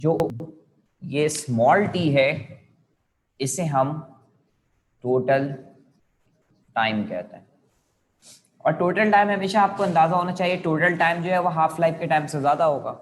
जो ये small T है इसे हम टोटल टाइम कहते हैं। और टोटल टाइम हमेशा आपको अंदाजा होना चाहिए, टोटल टाइम जो है वो हाफ लाइफ के टाइम से ज्यादा होगा।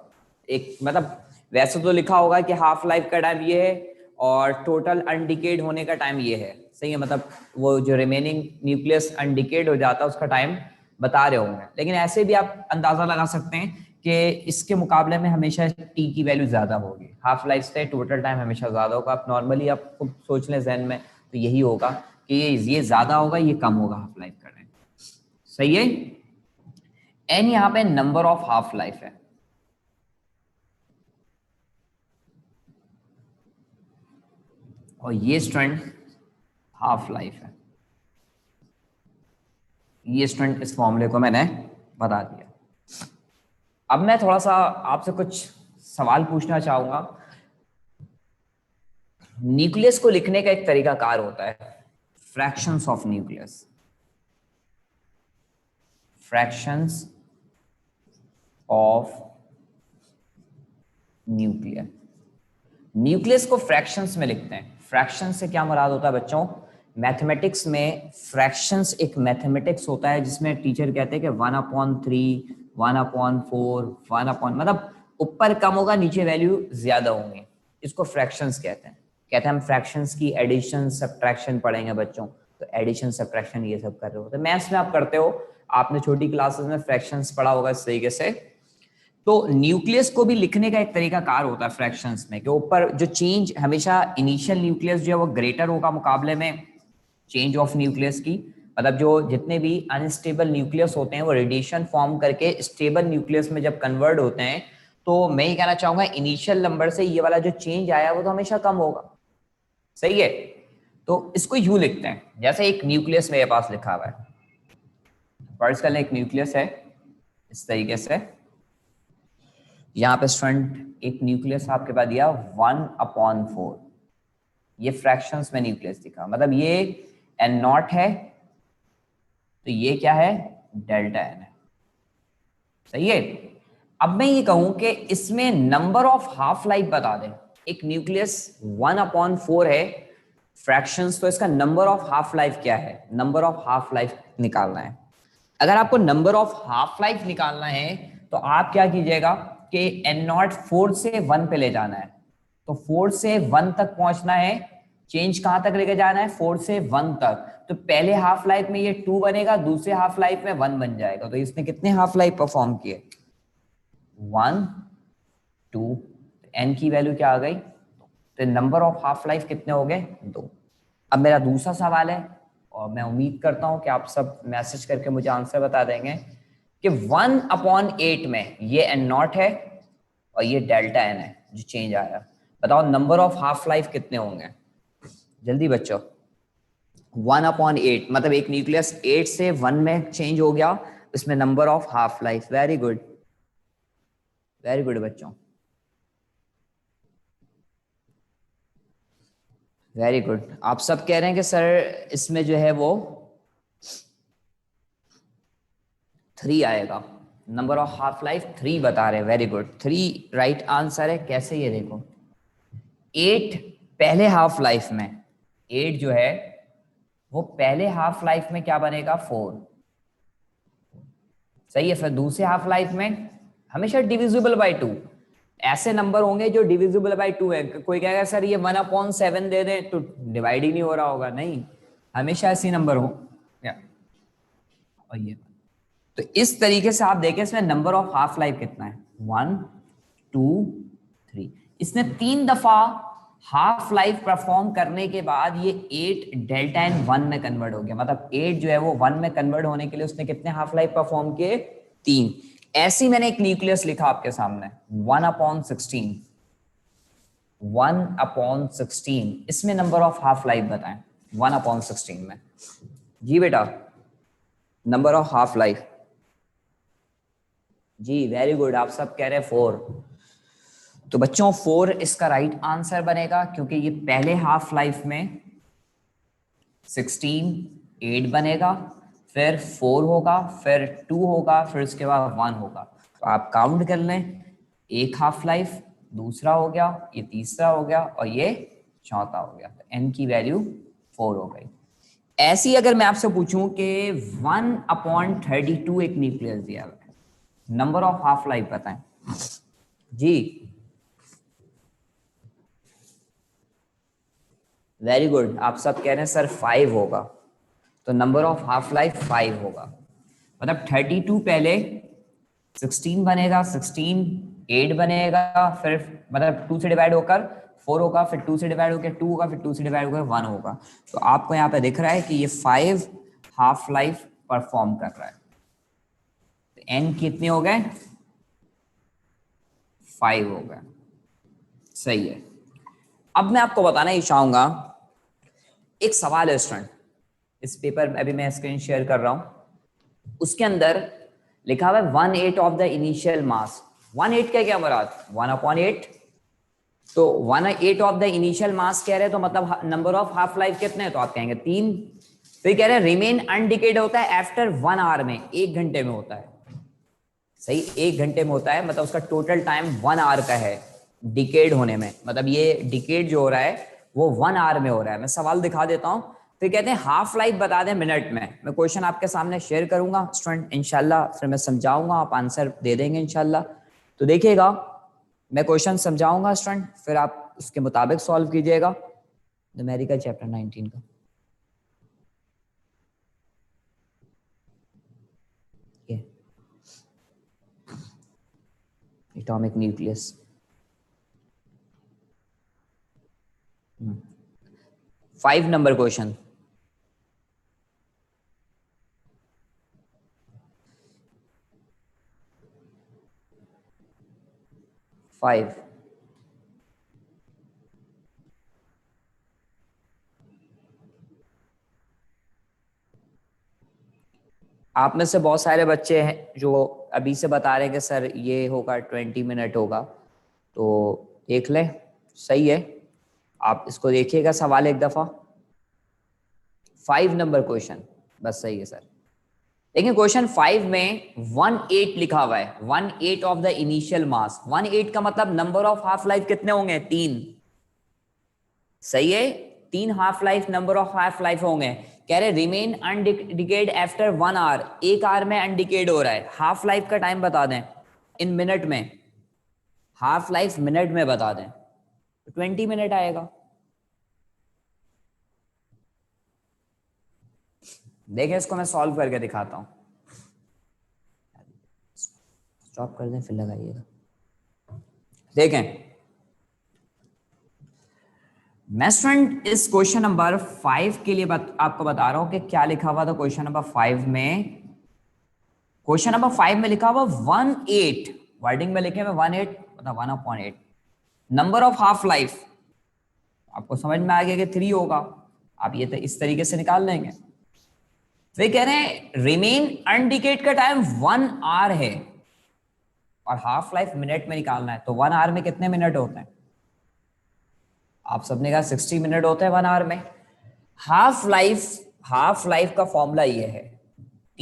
एक मतलब वैसे तो लिखा होगा कि हाफ लाइफ का टाइम ये है और टोटल अनडिकेड होने का टाइम ये है, सही है। मतलब वो जो रिमेनिंग न्यूक्लियस अनडिकेड हो जाता है उसका टाइम बता रहे होंगे, लेकिन ऐसे भी आप अंदाजा लगा सकते हैं कि इसके मुकाबले में हमेशा टी की वैल्यू ज्यादा होगी, हाफ लाइफ से टोटल टाइम हमेशा ज्यादा होगा। आप नॉर्मली आप खुद सोच लें जहन में, तो यही होगा कि ये ज्यादा होगा, ये कम होगा हाफ लाइफ का टाइम, सही है। एन यहाँ पे नंबर ऑफ हाफ लाइफ है, और ये स्टूडेंट हाफ लाइफ है। ये स्टूडेंट इस फॉर्मूले को मैंने बता दिया। अब मैं थोड़ा सा आपसे कुछ सवाल पूछना चाहूंगा। न्यूक्लियस को लिखने का एक तरीका कार होता है, fractions of nucleus. Fractions of nuclear, nucleus को फ्रैक्शंस में लिखते हैं। फ्रैक्शंस से क्या मुराद होता है बच्चों? मैथमेटिक्स में फ्रैक्शंस एक मैथमेटिक्स होता है जिसमें टीचर कहते हैं कि 1/3, 1/4, 1 मतलब ऊपर कम होगा, नीचे वैल्यू ज्यादा होंगी, इसको फ्रैक्शंस कहते हैं। हम फ्रैक्शंस की एडिशन सब्ट्रैक्शन पढ़ेंगे बच्चों, तो एडिशन सब्ट्रैक्शन ये सब कर रहे हो, तो मैथ्स में आप करते हो, आपने छोटी क्लासेस में फ्रैक्शंस पढ़ा होगा इस तरीके से। तो न्यूक्लियस को भी लिखने का एक तरीका कार होता है फ्रैक्शंस में, कि ऊपर जो चेंज हमेशा इनिशियल न्यूक्लियस जो है वो ग्रेटर होगा मुकाबले में चेंज ऑफ न्यूक्लियस की। मतलब जो जितने भी अनस्टेबल न्यूक्लियस होते हैं वो रेडिएशन फॉर्म करके स्टेबल न्यूक्लियस में जब कन्वर्ट होते हैं, तो मैं ये कहना चाहूंगा इनिशियल नंबर से ये वाला जो चेंज आया वो तो हमेशा कम होगा, सही है। तो इसको यूं लिखते हैं, जैसे एक न्यूक्लियस मेरे पास लिखा हुआ है, फर्ज कर लें एक न्यूक्लियस है इस तरीके से। यहाँ पे स्टूडेंट एक न्यूक्लियस आपके पास दिया 1/4, ये फ्रैक्शंस में न्यूक्लियस दिखा, मतलब ये एन नॉट है, तो ये क्या है? डेल्टा एन है, सही है। अब मैं ये कहूं कि इसमें नंबर ऑफ हाफ लाइफ बता दें। एक न्यूक्लियस 1/4 है, फ्रैक्शंस, तो इसका नंबर ऑफ हाफ लाइफ क्या है? नंबर ऑफ हाफ लाइफ निकालना है। अगर आपको नंबर ऑफ हाफ लाइफ निकालना है तो आप क्या कीजिएगा कि एन नॉट 4 से 1 पे ले जाना है, तो 4 से 1 तक पहुंचना है। चेंज कहां तक लेके जाना है? 4 से 1 तक। तो पहले हाफ लाइफ में ये 2 बनेगा, दूसरे हाफ लाइफ में 1 बन जाएगा, तो इसने कितने हाफ लाइफ परफॉर्म किए? 1 2, एन की वैल्यू क्या आ गई? तो नंबर ऑफ हाफ लाइफ कितने हो गए? 2। अब मेरा दूसरा सवाल है, और मैं उम्मीद करता हूं कि आप सब मैसेज करके मुझे आंसर बता देंगे, कि 1/8 में ये एन नॉट है और ये डेल्टा एन है जो चेंज आया। बताओ नंबर ऑफ हाफ लाइफ कितने होंगे? जल्दी बच्चों। 1/8 मतलब एक न्यूक्लियस 8 से 1 में चेंज हो गया, इसमें number of half life. Very good, very good बच्चों, वेरी गुड। आप सब कह रहे हैं कि सर इसमें जो है वो 3 आएगा, नंबर ऑफ हाफ लाइफ 3 बता रहे हैं। वेरी गुड, 3 राइट आंसर है। कैसे? ये देखो, 8 पहले हाफ लाइफ में, 8 जो है वो पहले हाफ लाइफ में क्या बनेगा? 4, सही है। फिर दूसरे हाफ लाइफ में हमेशा डिविजिबल बाय 2, ऐसे नंबर होंगे जो डिविजिबल बाय 2 है। कोई कहेगा सर ये 1/7 दे दें तो डिवाइड ही नहीं हो रहा होगा, नहीं, हमेशा ऐसे नंबर हो। और ये तो इस तरीके से आप देखें इसमें नंबर ऑफ हाफ लाइफ कितना है? 1 2 3। इसने 3 दफा हाफ लाइफ परफॉर्म करने के बाद ये 8 डेल्टा एन 1 में कन्वर्ट हो गया। मतलब 8 जो है वो 1 में कन्वर्ट होने के लिए उसने कितने हाफ लाइफ परफॉर्म किए? 3। ऐसी मैंने एक न्यूक्लियस लिखा आपके सामने 1/16, 1/16, इसमें नंबर ऑफ हाफ लाइफ बताएं 1/16 में। जी बेटा, नंबर ऑफ हाफ लाइफ। जी वेरी गुड, आप सब कह रहे हैं 4। तो बच्चों 4 इसका राइट आंसर बनेगा, क्योंकि ये पहले हाफ लाइफ में 16 8 बनेगा, फिर 4 होगा, फिर 2 होगा, फिर उसके बाद 1 होगा। तो आप काउंट कर लें, एक हाफ लाइफ, दूसरा हो गया, ये तीसरा हो गया और ये चौथा हो गया। तो n की वैल्यू 4 हो गई। ऐसी अगर मैं आपसे पूछूं कि 1/32 एक न्यूक्लियस दिया हुआ है, नंबर ऑफ हाफ लाइफ बताएं जी। वेरी गुड, आप सब कह रहे हैं सर 5 होगा, तो नंबर ऑफ हाफ लाइफ 5 होगा। मतलब 32 पहले 16 बनेगा, 16 8 बनेगा, फिर मतलब 2 से डिवाइड होकर 4 होगा, फिर 2 से डिवाइड होकर 2 होगा, फिर 2 से डिवाइड होकर 1 होगा। तो आपको यहाँ पे दिख रहा है कि ये 5 हाफ लाइफ परफॉर्म कर रहा है। तो n कितने हो गए? 5 हो गए। सही है। अब मैं आपको बताना ही चाहूंगा, एक सवाल है स्टूडेंट, इस पेपर में अभी मैं स्क्रीन शेयर कर रहा हूं, उसके अंदर लिखा हुआ है 1/8 ऑफ द इनिशियल मास। 1/8 का क्या मुराद? 1/8। तो 1/8 ऑफ द इनिशियल मास कह रहे हैं, तो मतलब नंबर ऑफ हाफ लाइफ कितने हैं? तो आप कहेंगे 3। फिर कह रहे हैं रिमेन अनडिकेड होता है आफ्टर 1 आवर में, 1 घंटे में होता है। सही, 1 घंटे में होता है, मतलब उसका टोटल टाइम 1 आवर का है डिकेड होने में। मतलब ये डिकेड जो हो रहा है वो 1 आवर में हो रहा है। मैं सवाल दिखा देता हूं। फिर कहते हैं हाफ लाइफ बता दें मिनट में। मैं क्वेश्चन आपके सामने शेयर करूंगा स्टूडेंट, इंशाल्लाह फिर मैं समझाऊंगा, आप आंसर दे देंगे इंशाल्लाह। तो देखिएगा, मैं क्वेश्चन समझाऊंगा स्टूडेंट, फिर आप उसके मुताबिक सॉल्व कीजिएगा। न्यूमेरिकल चैप्टर 19 का एटॉमिक न्यूक्लियस। 5 number question. 5 आप में से बहुत सारे बच्चे हैं जो अभी से बता रहे हैं कि सर ये होगा 20 मिनट होगा, तो देख लें। सही है, आप इसको देखिएगा सवाल एक दफा। 5 नंबर क्वेश्चन, बस सही है सर। देखिए क्वेश्चन 5 में 1/8 लिखा हुआ है, 1/8 ऑफ द इनिशियल मास। 1/8 का मतलब नंबर ऑफ हाफ लाइफ कितने होंगे? 3। सही है, 3 half life, number of half life होंगे। कह रहे रिमेन अनडिकेड आफ्टर 1 आवर, 1 आवर में अनडिकेड हो रहा है। हाफ लाइफ का टाइम बता दें इन मिनट में, हाफ लाइफ मिनट में बता दें तो 20 मिनट आएगा। देखें इसको मैं सॉल्व करके दिखाता हूं। स्टॉप कर दें फिर लगाइएगा। देखें, मैं स्टूडेंट इस क्वेश्चन नंबर 5 के लिए आपको बता रहा हूं कि क्या लिखा हुआ था क्वेश्चन नंबर 5 में। क्वेश्चन नंबर 5 में लिखा हुआ 1/8, वर्डिंग में लिखे हुए 1/8 मतलब 1/8। नंबर ऑफ हाफ लाइफ आपको समझ में आ गया कि 3 होगा, आप ये तो इस तरीके से निकाल लेंगे। फिर कह रहे हैं रिमेन अनडिकेड का टाइम 1 आवर है और हाफ लाइफ मिनट में निकालना है, तो 1 आवर में कितने मिनट होते हैं? आप सबने कहा 60 मिनट होते हैं 1 आवर में। हाफ लाइफ का फॉर्मूला ये है, T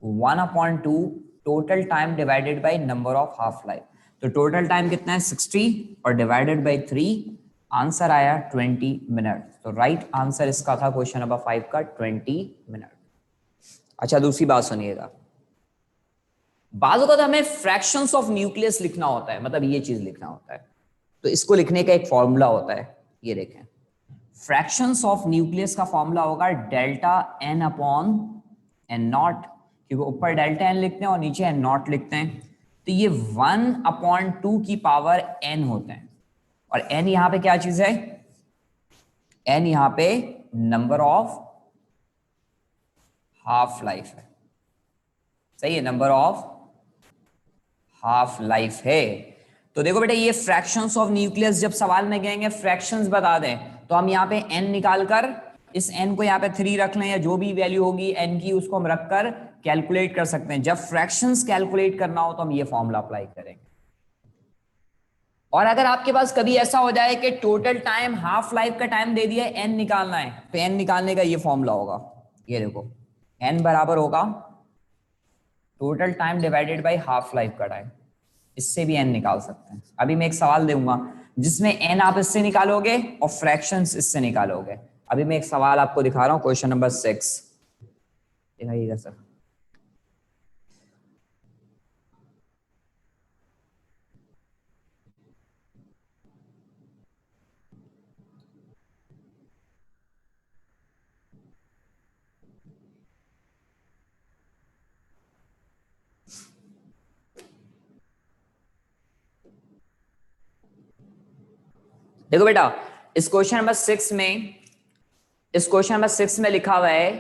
1/2 total time divided by number of half life. तो टोटल टाइम कितना है? 60 और डिवाइडेड बाय 3, आंसर आया 20 मिनट। तो राइट आंसर इसका था क्वेश्चन नंबर 5 का 20 मिनट। अच्छा दूसरी बात सुनिएगा, बाज़ वक़्त हमें फ्रैक्शंस ऑफ न्यूक्लियस लिखना होता है, मतलब ये चीज लिखना होता है, तो इसको लिखने का एक फॉर्मूला होता है। ये देखें, फ्रैक्शंस ऑफ न्यूक्लियस का फॉर्मूला होगा delta n upon n not, क्योंकि ऊपर डेल्टा n लिखते हैं और नीचे n नॉट लिखते हैं। तो ये 1/2 की पावर n होते हैं, और n यहां पे क्या चीज है? n यहां पे नंबर ऑफ हाफ लाइफ है। सही है, नंबर ऑफ हाफ लाइफ है। तो देखो बेटा, ये फ्रैक्शंस ऑफ न्यूक्लियस जब सवाल में कहेंगे फ्रैक्शंस बता दें, तो हम यहाँ पे n निकाल कर इस n को यहाँ पे 3 रख लें, या जो भी वैल्यू होगी n की उसको हम रखकर कैलकुलेट कर सकते हैं। जब फ्रैक्शंस कैलकुलेट करना हो तो हम ये फॉर्मूला अप्लाई करेंगे। और अगर आपके पास कभी ऐसा हो जाए कि टोटल टाइम हाफ लाइफ का टाइम दे दिया, n निकालना है, तो n निकालने का ये फॉर्मूला होगा। ये देखो, n बराबर होगा total time divided by half life का टाइम। इससे भी n निकाल सकते हैं। अभी मैं एक सवाल दूंगा जिसमें n आप इससे निकालोगे और फ्रैक्शंस इससे निकालोगे। अभी मैं एक सवाल आपको दिखा रहा हूँ, क्वेश्चन नंबर 6 दिखाइएगा सर। देखो बेटा, इस क्वेश्चन नंबर 6 में, इस क्वेश्चन नंबर 6 में लिखा हुआ है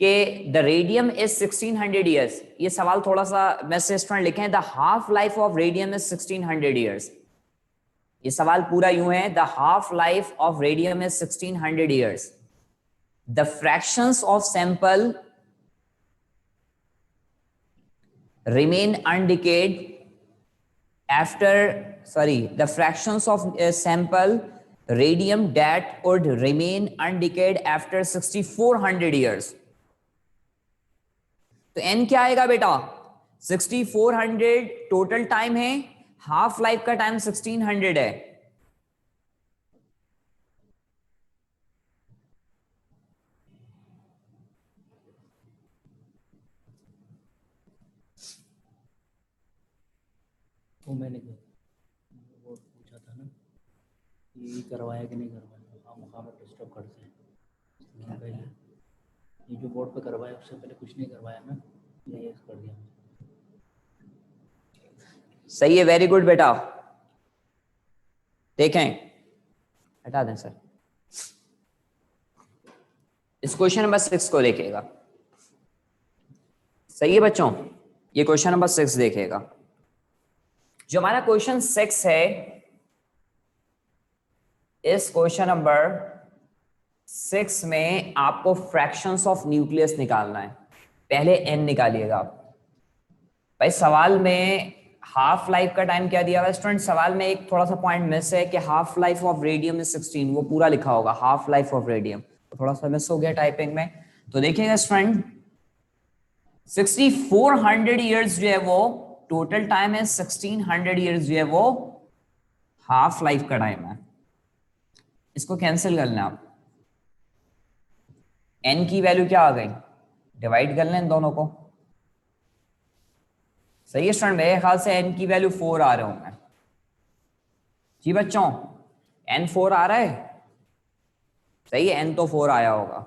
कि द रेडियम इज 1600 ईयर्स। ये सवाल थोड़ा सा मैसेज स्टूडेंट लिखे, the half life of radium is 1600 years. ये सवाल पूरा यूं है, the half life of radium is 1600 years, the fractions of sample remain undecayed after, sorry, the fractions of sample radium that would remain undecayed after 6400 years। तो n क्या आएगा बेटा, 6400 total time है, हाफ लाइफ का time 1600 है। वो मैंने वो पूछा था ना, ये करवाया कि नहीं करवाया, खाम डिस्टर्ब करते हैं। ये जो बोर्ड पे करवाया उससे पहले कुछ नहीं करवाया ना, ये कर दिया। सही है, वेरी गुड बेटा। देखें, हटा दें सर, इस क्वेश्चन नंबर 6 को देखिएगा। सही है बच्चों, ये क्वेश्चन नंबर 6 देखिएगा। जो हमारा क्वेश्चन 6 है, इस क्वेश्चन नंबर 6 में आपको फ्रैक्शंस ऑफ न्यूक्लियस निकालना है। पहले n निकालिएगा आप। भाई सवाल में हाफ लाइफ का टाइम क्या दिया हुआ है स्टूडेंट, सवाल में एक थोड़ा सा पॉइंट मिस है कि half life of radium is 16, वो पूरा लिखा होगा हाफ लाइफ ऑफ रेडियम, तो थोड़ा सा मिस हो गया टाइपिंग में। तो देखिएगा स्टूडेंट, 6400 ईयर्स जो है वो टोटल टाइम है, 1600 ईयर्स जो है वो हाफ लाइफ का टाइम है। इसको कैंसिल कर लें आप, n की वैल्यू क्या आ गई, डिवाइड कर लें इन दोनों को। सही है स्टूडेंट, मेरे ख्याल से n की वैल्यू 4 आ रहे होंगे। जी बच्चों, n 4 आ रहा है, सही है, n तो 4 आया होगा।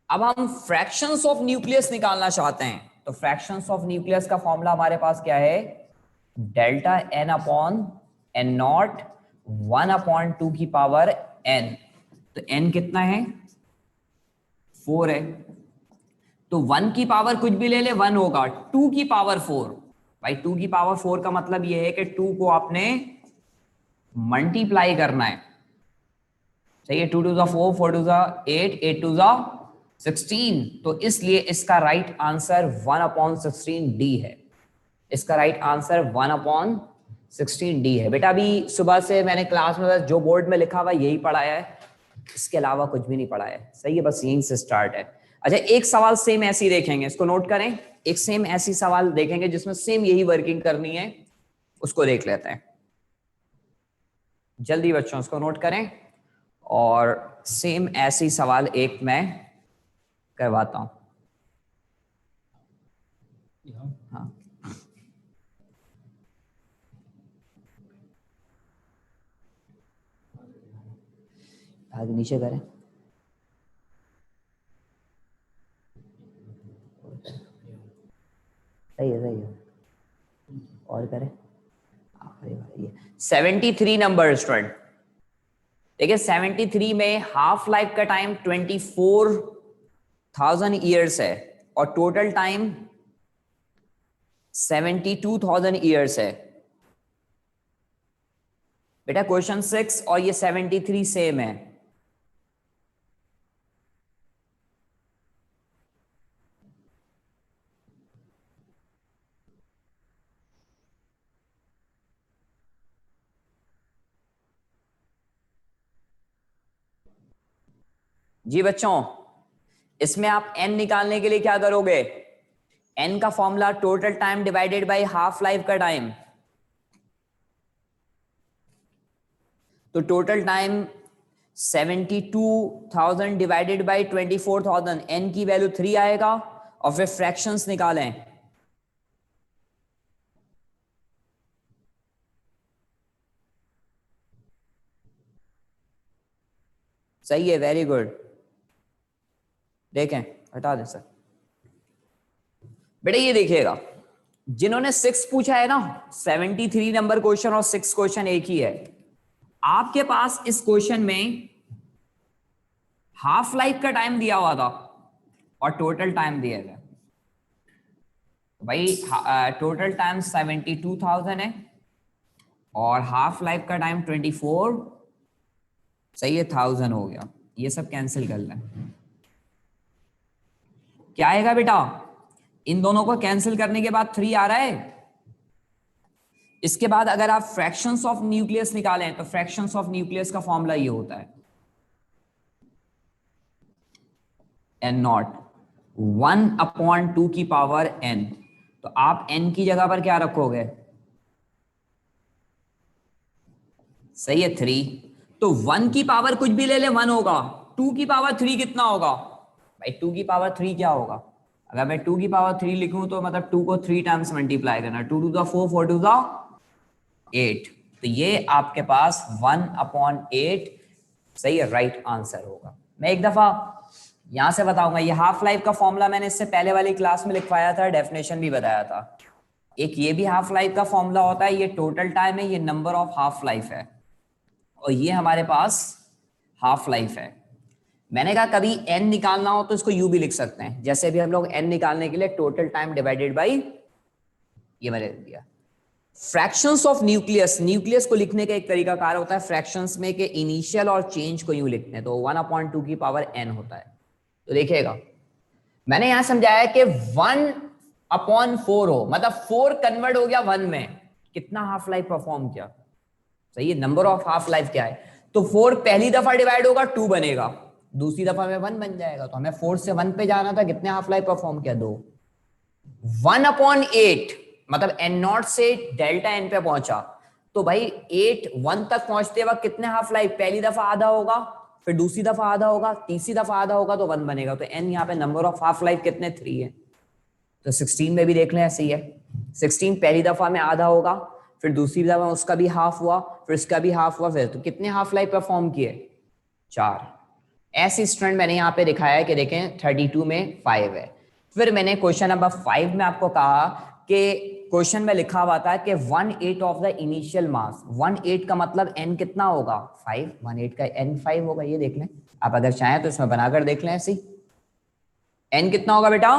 अब हम फ्रैक्शंस ऑफ न्यूक्लियस निकालना चाहते हैं, तो फ्रैक्शंस ऑफ न्यूक्लियस का फॉर्मूला हमारे पास क्या है, delta n upon n not 1 upon 2 की पावर n। तो n कितना है, 4 है, तो 1 की पावर कुछ भी ले ले 1 होगा, 2 की पावर 4। भाई 2 की पावर 4 का मतलब यह है कि 2 को आपने मल्टीप्लाई करना है। सही है, 2 2 जा 4, 4 2 जा 8, 8 2 जा 16। तो इसलिए इसका राइट आंसर 1 अपॉन 16 डी है। इसका राइट आंसर 1 अपॉन 16 डी है। बेटा अभी सुबह से मैंने क्लास में बस जो बोर्ड में लिखा हुआ यही पढ़ाया है, इसके अलावा कुछ भी नहीं पढ़ाया है। सही है, बस यहीं से स्टार्ट है। अच्छा, एक सवाल सेम ऐसी देखेंगे, इसको नोट करें, एक सेम ऐसी सवाल देखेंगे जिसमें सेम यही वर्किंग करनी है, उसको देख लेते हैं। जल्दी बच्चों उसको नोट करें, और सेम ऐसी सवाल एक मैं करवाता हूं। हाँ, आगे नीचे करें, सही है, सही है, और करें। 73 नंबर स्टूडेंट, देखिए 73 में हाफ लाइफ का टाइम 24,000 ईयर्स है और टोटल टाइम 72,000 ईयर्स है। बेटा क्वेश्चन 6 और ये 73 सेम है। जी बच्चों, इसमें आप n निकालने के लिए क्या करोगे, n का formula total time divided by half life का टाइम। तो total time 72,000 divided by 24,000, n की वैल्यू 3 आएगा और फिर फ्रैक्शंस निकालें। सही है, वेरी गुड। देखें, हटा दें सर। बेटा ये देखिएगा, जिन्होंने 6 पूछा है ना, 73 नंबर क्वेश्चन और 6 क्वेश्चन एक ही है। आपके पास इस क्वेश्चन में हाफ लाइफ का टाइम दिया हुआ था और टोटल टाइम दिया है। भाई टोटल टाइम 72,000 है और हाफ लाइफ का टाइम 24, सही है, 1000 हो गया। ये सब कैंसिल कर लें, क्या आएगा बेटा? इन दोनों को कैंसिल करने के बाद 3 आ रहा है। इसके बाद अगर आप फ्रैक्शंस ऑफ न्यूक्लियस निकालें तो फ्रैक्शंस ऑफ न्यूक्लियस का फॉर्मूला ये होता है n नॉट 1/2 की पावर n। तो आप n की जगह पर क्या रखोगे? सही है, 3। तो 1 की पावर कुछ भी ले ले 1 होगा। 2 की पावर 3 कितना होगा? भाई 2 की पावर 3 क्या होगा? अगर मैं 2 की पावर 3 लिखूं तो मतलब 2 को 3 टाइम्स मल्टीप्लाई करना, 2 टू द 4, 4 टू द 8। तो ये आपके पास 1/8 सही है, राइट आंसर होगा। मैं एक दफा यहां से बताऊंगा, ये हाफ लाइफ का फॉर्मूला मैंने इससे पहले वाली क्लास में लिखवाया था, डेफिनेशन भी बताया था। एक ये भी हाफ लाइफ का फॉर्मूला होता है, ये टोटल टाइम है, ये नंबर ऑफ हाफ लाइफ है, और ये हमारे पास हाफ लाइफ है। मैंने कहा कभी n निकालना हो तो इसको u भी लिख सकते हैं, जैसे भी हम लोग n निकालने के लिए टोटल टाइम डिवाइडेड बाई, ये मैंने दिया। फ्रैक्शंस ऑफ न्यूक्लियस, न्यूक्लियस को लिखने का एक तरीका कार होता है फ्रैक्शंस में कि इनिशियल और चेंज को यूं लिखते हैं, तो 1/2 की पावर n होता है। तो देखिएगा मैंने यहां समझाया कि 1/4 हो, मतलब 4 कन्वर्ट हो गया 1 में, कितना हाफ लाइफ परफॉर्म किया? सही है, नंबर ऑफ हाफ लाइफ क्या है? तो 4 पहली दफा डिवाइड होगा 2 बनेगा, दूसरी दफा में 1 बन जाएगा। तो हमें 4 से 1 पे जाना था, कितने हाफ लाइफ परफॉर्म किया? 2। 1/8 मतलब n नॉट से डेल्टा n पे पहुंचा, तो भाई 8 1 तक पहुंचते वक्त कितने हाफ लाइफ? पहली दफा आधा होगा, फिर दूसरी दफा आधा होगा, तीसरी दफा आधा होगा, तो 1 बनेगा। तो n यहाँ पे नंबर ऑफ हाफ लाइफ कितने? 3 है। तो 16 में भी देख लें, ऐसे ही है। 16 पहली दफा में आधा होगा, फिर दूसरी दफा उसका भी हाफ हुआ, फिर इसका भी हाफ हुआ, फिर तो कितने हाफ लाइफ परफॉर्म किए? 4। ऐसे स्टूडेंट मैंने यहाँ पे दिखाया है कि देखें 32 में 5 है। फिर मैंने क्वेश्चन नंबर 5 में आपको कहा कि क्वेश्चन में लिखा हुआ था कि 1/8 ऑफ द इनिशियल मास, 1/8 का मतलब n कितना होगा? 5। 1/8 का n 5 होगा, ये देख लें आप, अगर चाहें तो इसमें बनाकर देख लें ऐसे। n कितना होगा बेटा?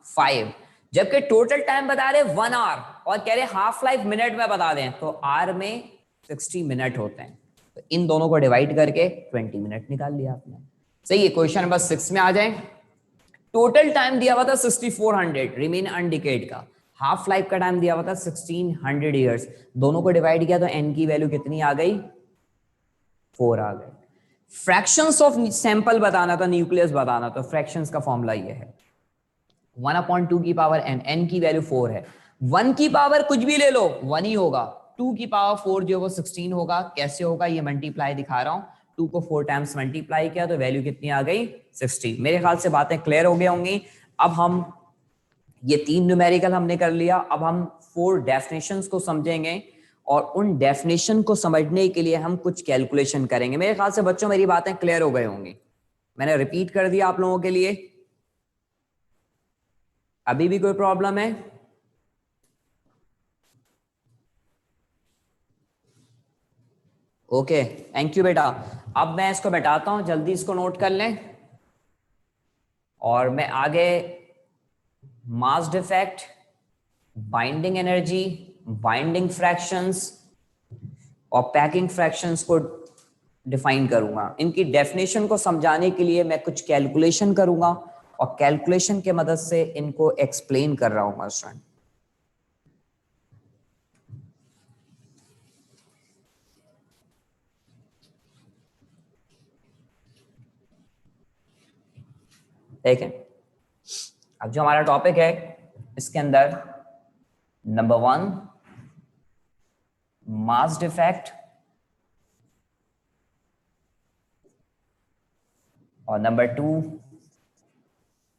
5। जबकि टोटल टाइम बता रहे 1 आवर और कह रहे हाफ लाइफ मिनट में बता दें, तो आर में 60 मिनट होते हैं, तो इन दोनों को डिवाइड करके 20 मिनट निकाल लिया आपने। सही है। क्वेश्चन नंबर 6 में आ जाए। टोटल टाइम दिया हुआ था 6400 रिमेन अनडिकेड का, हाफ लाइफ का टाइम दिया हुआ था 1600 ईयर्स। दोनों को डिवाइड किया तो n की वैल्यू कितनी आ गई? 4 आ गई। फ्रैक्शंस ऑफ सैंपल बताना था, न्यूक्लियस बताना, तो फ्रैक्शंस का फॉर्मूला ये है 1/2 की पावर n, n की वैल्यू 4 है। 1 की पावर कुछ भी ले लो 1 ही होगा, 2 की पावर 4 जो वो 16 होगा। कैसे होगा ये मल्टीप्लाई दिखा रहा हूं, 2 को 4 टाइम्स मल्टीप्लाई किया तो वैल्यू कितनी आ गई? 60। मेरे ख्याल से बातें क्लियर हो गई होंगी। अब हम ये 3 न्यूमेरिकल हमने कर लिया, अब हम 4 डेफिनेशंस को समझेंगे और उन डेफिनेशन को समझने के लिए हम कुछ कैलकुलेशन करेंगे। मेरे ख्याल से बच्चों मेरी बातें क्लियर हो गई होंगी, मैंने रिपीट कर दिया आप लोगों के लिए। अभी भी कोई प्रॉब्लम है? ओके, थैंक यू बेटा। अब मैं इसको बैठाता हूं, जल्दी इसको नोट कर लें और मैं आगे mass defect, binding energy, binding fractions और पैकिंग फ्रैक्शंस को डिफाइन करूंगा। इनकी डेफिनेशन को समझाने के लिए मैं कुछ कैलकुलेशन करूंगा और कैलकुलेशन के मदद से इनको एक्सप्लेन कर रहा हूं स्टूडेंट। देखें, अब जो हमारा टॉपिक है इसके अंदर नंबर 1 मास डिफेक्ट, और नंबर 2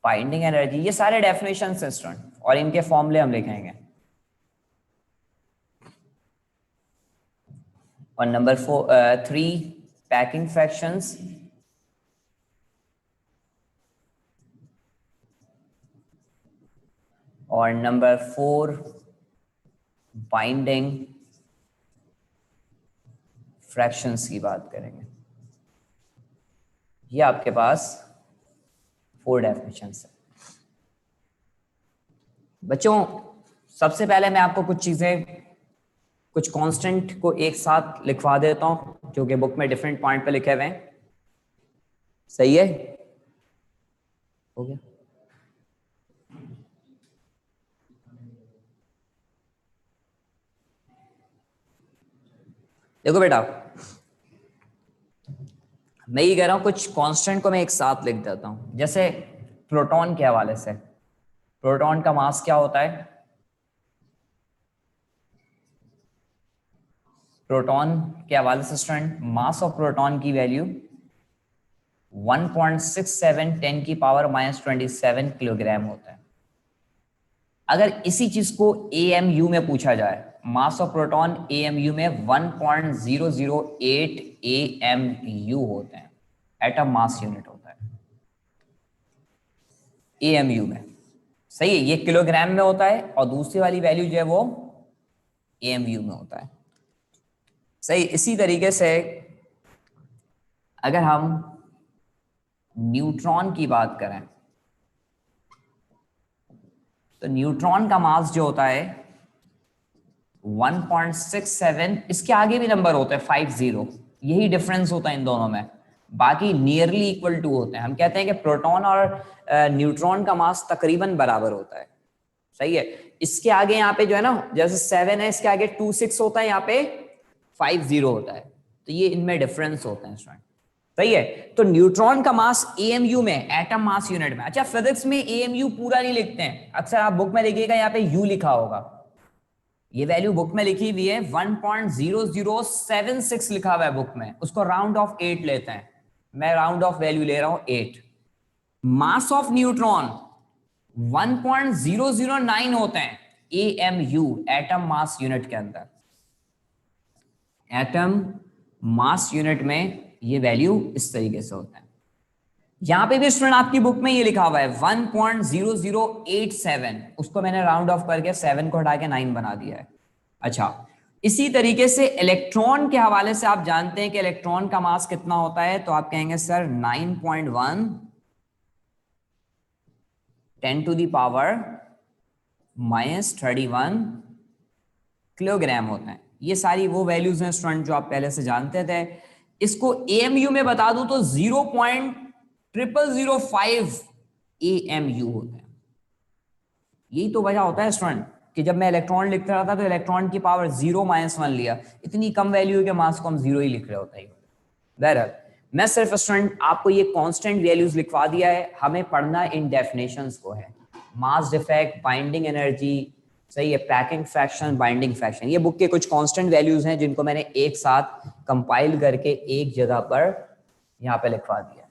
बाइंडिंग एनर्जी। ये सारे डेफिनेशंस हैं स्टूडेंट और इनके फॉर्मूले हम लिखेंगे। और नंबर 3 पैकिंग फ्रैक्शंस। और नंबर 4 बाइंडिंग फ्रैक्शंस की बात करेंगे। ये आपके पास 4 डेफिनेशंस है बच्चों। सबसे पहले मैं आपको कुछ चीजें, कुछ कांस्टेंट को एक साथ लिखवा देता हूं जो कि बुक में डिफरेंट पॉइंट पे लिखे हुए हैं। सही है? हो गया? देखो बेटा, मैं ये कह रहा हूं कुछ कांस्टेंट को मैं एक साथ लिख देता हूं। जैसे प्रोटॉन के हवाले से, प्रोटॉन का मास क्या होता है? प्रोटॉन के हवाले से स्टूडेंट, मास ऑफ प्रोटॉन की वैल्यू 1.67 10 की पावर -27 किलोग्राम होता है। अगर इसी चीज को AMU में पूछा जाए, मास ऑफ प्रोटॉन AMU में 1.008 AMU होते हैं, एटम मास यूनिट होता है AMU में। सही है? ये किलोग्राम में होता है और दूसरी वाली वैल्यू जो है वो AMU में होता है। सही। इसी तरीके से अगर हम न्यूट्रॉन की बात करें तो न्यूट्रॉन का मास जो होता है 1.67, इसके आगे भी नंबर होते हैं 50, यही डिफरेंस होता है इन दोनों में, बाकी नियरली इक्वल टू होते हैं। हम कहते हैं कि प्रोटॉन और न्यूट्रॉन का मास तकरीबन बराबर होता है। सही है? इसके आगे यहाँ पे जो है ना, जैसे 7 है, इसके आगे 26 होता है, यहाँ पे 50 होता है, तो ये इनमें डिफरेंस होते हैं स्टूडेंट। सही है? तो न्यूट्रॉन का मास AMU में, एटम मास यूनिट में। अच्छा, फिजिक्स में AMU पूरा नहीं लिखते हैं, अक्सर आप बुक में लिखिएगा यहाँ पे U लिखा होगा, ये वैल्यू बुक में लिखी हुई है 1.0076 लिखा हुआ है बुक में, उसको राउंड ऑफ 8 लेते हैं, मैं राउंड ऑफ वैल्यू ले रहा हूं 8। मास ऑफ न्यूट्रॉन 1.009 होते हैं AMU, एटम मास यूनिट के अंदर। एटम मास यूनिट में ये वैल्यू इस तरीके से होता है। यहां पे भी स्टूडेंट आपकी बुक में ये लिखा हुआ है 1.0087, उसको मैंने राउंड ऑफ करके 7 को हटा के 9 बना दिया है। अच्छा, इसी तरीके से इलेक्ट्रॉन के हवाले से आप जानते हैं कि इलेक्ट्रॉन का मास कितना होता है, तो आप कहेंगे sir 9.1 10 to the power -31 kilogram होता है। ये सारी वो वैल्यूज हैं स्टूडेंट जो आप पहले से जानते थे। इसको AMU में बता दूं तो 0.0005 AMU होता है। यही तो वजह होता है स्टूडेंट कि जब मैं इलेक्ट्रॉन लिखता रहा था तो इलेक्ट्रॉन की पावर 0-1 लिया, इतनी कम वैल्यू के मास को हम 0 ही लिख रहे होता है। बहरहाल, मैं सिर्फ स्टूडेंट आपको ये कांस्टेंट वैल्यूज लिखवा दिया है, हमें पढ़ना इन डेफिनेशंस को है। मास डिफेक्ट, बाइंडिंग एनर्जी, सही है, पैकिंग फ्रैक्शन, बाइंडिंग फ्रैक्शन, ये बुक के कुछ कांस्टेंट वैल्यूज हैं जिनको मैंने एक साथ कंपाइल करके एक जगह पर यहां पे लिखवा दिया।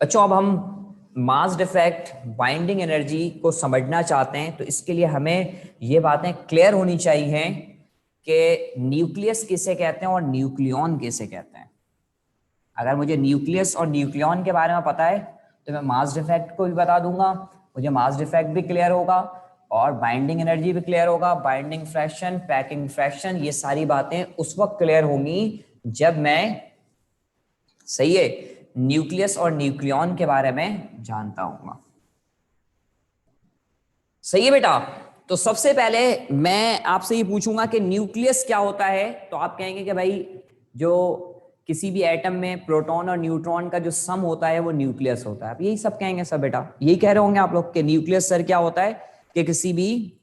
बच्चों, अब हम मास डिफेक्ट, बाइंडिंग एनर्जी को समझना चाहते हैं, तो इसके लिए हमें ये बातें क्लियर होनी चाहिए कि न्यूक्लियस किसे कहते हैं और न्यूक्लियॉन किसे कहते हैं। अगर मुझे न्यूक्लियस और न्यूक्लियॉन के बारे में पता है तो मैं मास डिफेक्ट को भी बता दूंगा, मुझे मास डिफेक्ट भी क्लियर होगा और बाइंडिंग एनर्जी भी क्लियर होगा, बाइंडिंग फ्रैक्शन, पैकिंग फ्रैक्शन, ये सारी बातें उस वक्त क्लियर होंगी जब मैं, सही है, न्यूक्लियस और न्यूक्लियॉन के बारे में जानता हूँ। सही है बेटा? तो सबसे पहले मैं आपसे ये पूछूंगा कि न्यूक्लियस क्या होता है, तो आप कहेंगे कि भाई जो किसी भी एटम में प्रोटॉन और न्यूट्रॉन का जो सम होता है वो न्यूक्लियस होता है। आप यही सब कहेंगे सब बेटा, यही कह रहे होंगे आप लोग कि न्यूक्लियस सर क्या होता है कि किसी भी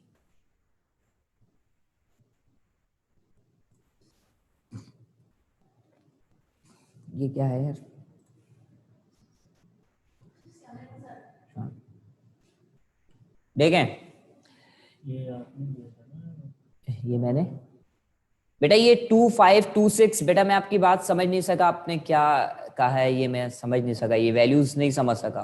ये क्या है यार, देखें ये मैंने बेटा ये 2526 बेटा मैं आपकी बात समझ नहीं सका, आपने क्या का है ये मैं समझ नहीं सका, ये वैल्यूज नहीं समझ सका।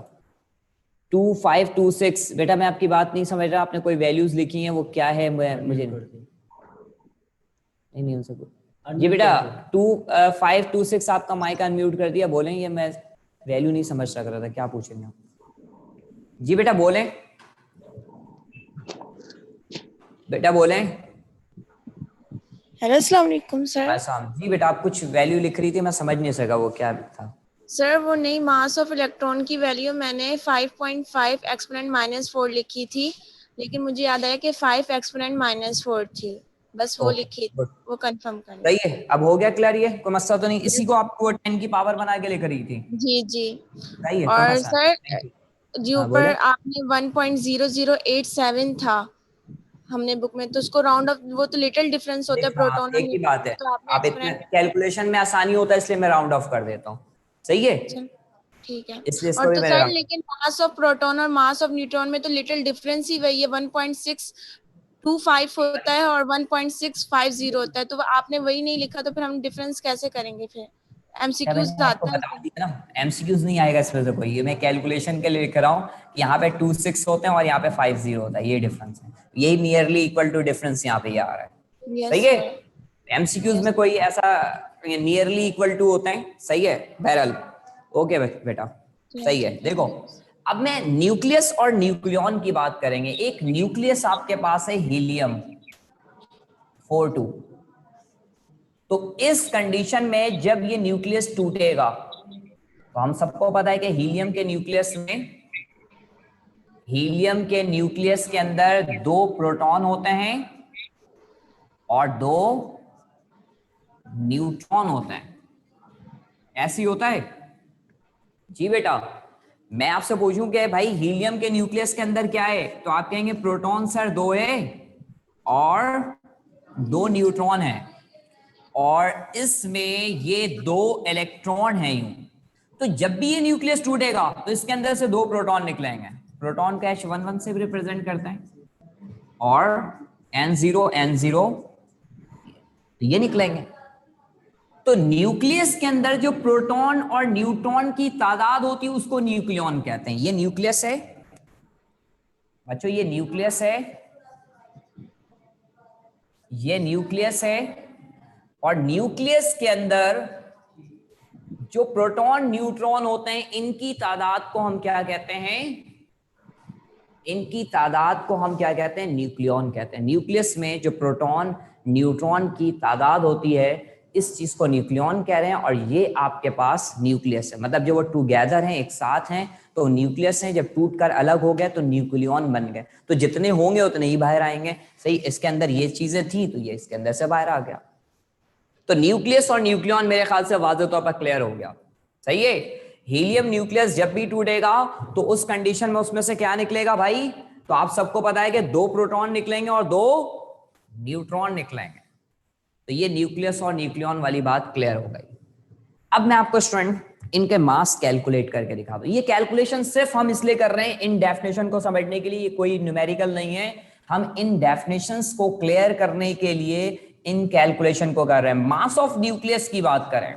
2526 बेटा मैं आपकी बात नहीं समझ रहा, आपने कोई वैल्यूज लिखी हैं वो क्या है, मुझे नहीं हो सकता जी बेटा। 2526 आपका माइक अनम्यूट कर दिया, बोलें, ये मैं वैल्यू नहीं समझ सक रहा था, क्या पूछेंगे आप? जी बेटा बोलें, बेटा बोलें। हेलो अस्सलाम वालेकुम सर। आसाम जी बेटा, आप कुछ वैल्यू लिख रही थी, मैं समझ नहीं सका वो क्या था। सर वो नई मास ऑफ इलेक्ट्रॉन की वैल्यू मैंने 5.5 एक्सपोनेंट -4 लिखी थी, लेकिन मुझे याद आया कि 5 एक्सपोनेंट -4 थी, बस वो लिखी, वो कंफर्म करना। सही है, अब हो गया क्लियर, ये कोई मसला तो नहीं, इसी को Yes. आप 10 की पावर बना के लिख रही थी। जी जी। सही है, कोई और मसला सर नहीं, थैंक यू। जी हाँ बोले। ऊपर आपने 1.0087 था हमने बुक में, तो उसको राउंड ऑफ, वो तो लिटिल डिफरेंस होता है देखो हाँ, प्रोटॉन और एक ही न्यूट्रॉन बात में, है, तो आपने आप इतना एक्सपोनेंट। कैलकुलेशन में आसानी होता है इसलिए मैं राउंड ऑफ कर देता हूँ। सही है, चल ठीक है। इसलिए इसको और भी तो मैंने सर राउंड। लेकिन मास ऑफ प्रोटॉन और मास ऑफ न्यूट्रॉन में तो लिटिल डिफरेंस ही वही है, 1.625 होता है और 1.650 होता है, तो आपने वही नहीं लिखा, तो फिर हम डिफरेंस कैसे करेंगे फिर? क्या एमसीक्यूज मैंने आपको आते हैं बता उसमें। दिया ना, एमसीक्यूज नहीं आएगा इसमें से कोई, ये मैं कैलकुलेशन के लिए लिख रहा हूँ कि यहाँ पे 26 होते हैं और यहाँ पे 50 होता है, ये डिफरेंस है, यही नियरली इक्वल टू डिफरेंस यहाँ पे ये आ रहा है। यस सही है, सर। एमसीक्यूज यस में कोई ऐसा नियरली इक्वल टू होते हैं। सही है, बहरहाल ओके बेटा, सही है। देखो अब मैं न्यूक्लियस और न्यूक्लियॉन की बात करेंगे। एक न्यूक्लियस आपके पास है हीलियम 42, तो इस कंडीशन में जब ये न्यूक्लियस टूटेगा, तो हम सबको पता है कि हीलियम के न्यूक्लियस के अंदर 2 प्रोटॉन होते हैं और 2 न्यूट्रॉन होते हैं। ऐसी होता है जी बेटा। मैं आपसे पूछूं कि भाई हीलियम के न्यूक्लियस के अंदर क्या है, तो आप कहेंगे प्रोटॉन सर 2 है और 2 न्यूट्रॉन है, और इसमें ये 2 इलेक्ट्रॉन है यूं। तो जब भी ये न्यूक्लियस टूटेगा तो इसके अंदर से 2 प्रोटॉन निकलेंगे। प्रोटॉन का H11 से भी रिप्रेजेंट करते हैं और N0 ये निकलेंगे। तो न्यूक्लियस के अंदर जो प्रोटॉन और न्यूट्रॉन की तादाद होती है उसको न्यूक्लियॉन कहते हैं। ये न्यूक्लियस है बच्चों, ये न्यूक्लियस है, ये न्यूक्लियस है, और न्यूक्लियस के अंदर जो प्रोटॉन न्यूट्रॉन होते हैं इनकी तादाद को हम क्या कहते हैं? इनकी तादाद को हम क्या कहते हैं? न्यूक्लियॉन कहते हैं। न्यूक्लियस में जो प्रोटॉन न्यूट्रॉन की तादाद होती है इस चीज को न्यूक्लियॉन कह रहे हैं, और ये आपके पास न्यूक्लियस है। मतलब जब वो टुगेदर हैं, एक साथ हैं, तो न्यूक्लियस हैं, जब टूटकर अलग हो गए तो न्यूक्लियॉन बन गए। तो जितने होंगे उतने ही बाहर आएंगे। सही, इसके अंदर ये चीजें थी तो ये इसके अंदर से बाहर आ गया। तो न्यूक्लियस और न्यूक्लियॉन मेरे ख्याल से वाज़ेह तौर पर क्लियर हो गया। सही है, हीलियम न्यूक्लियस जब भी टूटेगा तो उस कंडीशन में उसमें से क्या निकलेगा भाई? तो आप सबको पता है कि 2 प्रोटॉन निकलेंगे और 2 न्यूट्रॉन निकलेंगे। तो ये न्यूक्लियस और न्यूक्लियॉन वाली बात क्लियर हो गई। अब मैं आपको स्टूडेंट इनके मास कैलकुलेट करके दिखा दूं। ये कैलकुलेशन सिर्फ हम इसलिए कर रहे हैं इन डेफिनेशन को समझने के लिए, ये कोई न्यूमेरिकल नहीं है। हम इन डेफिनेशंस को क्लियर करने के लिए इन कैलकुलेशन को कर रहे हैं। मास ऑफ न्यूक्लियस की बात करें,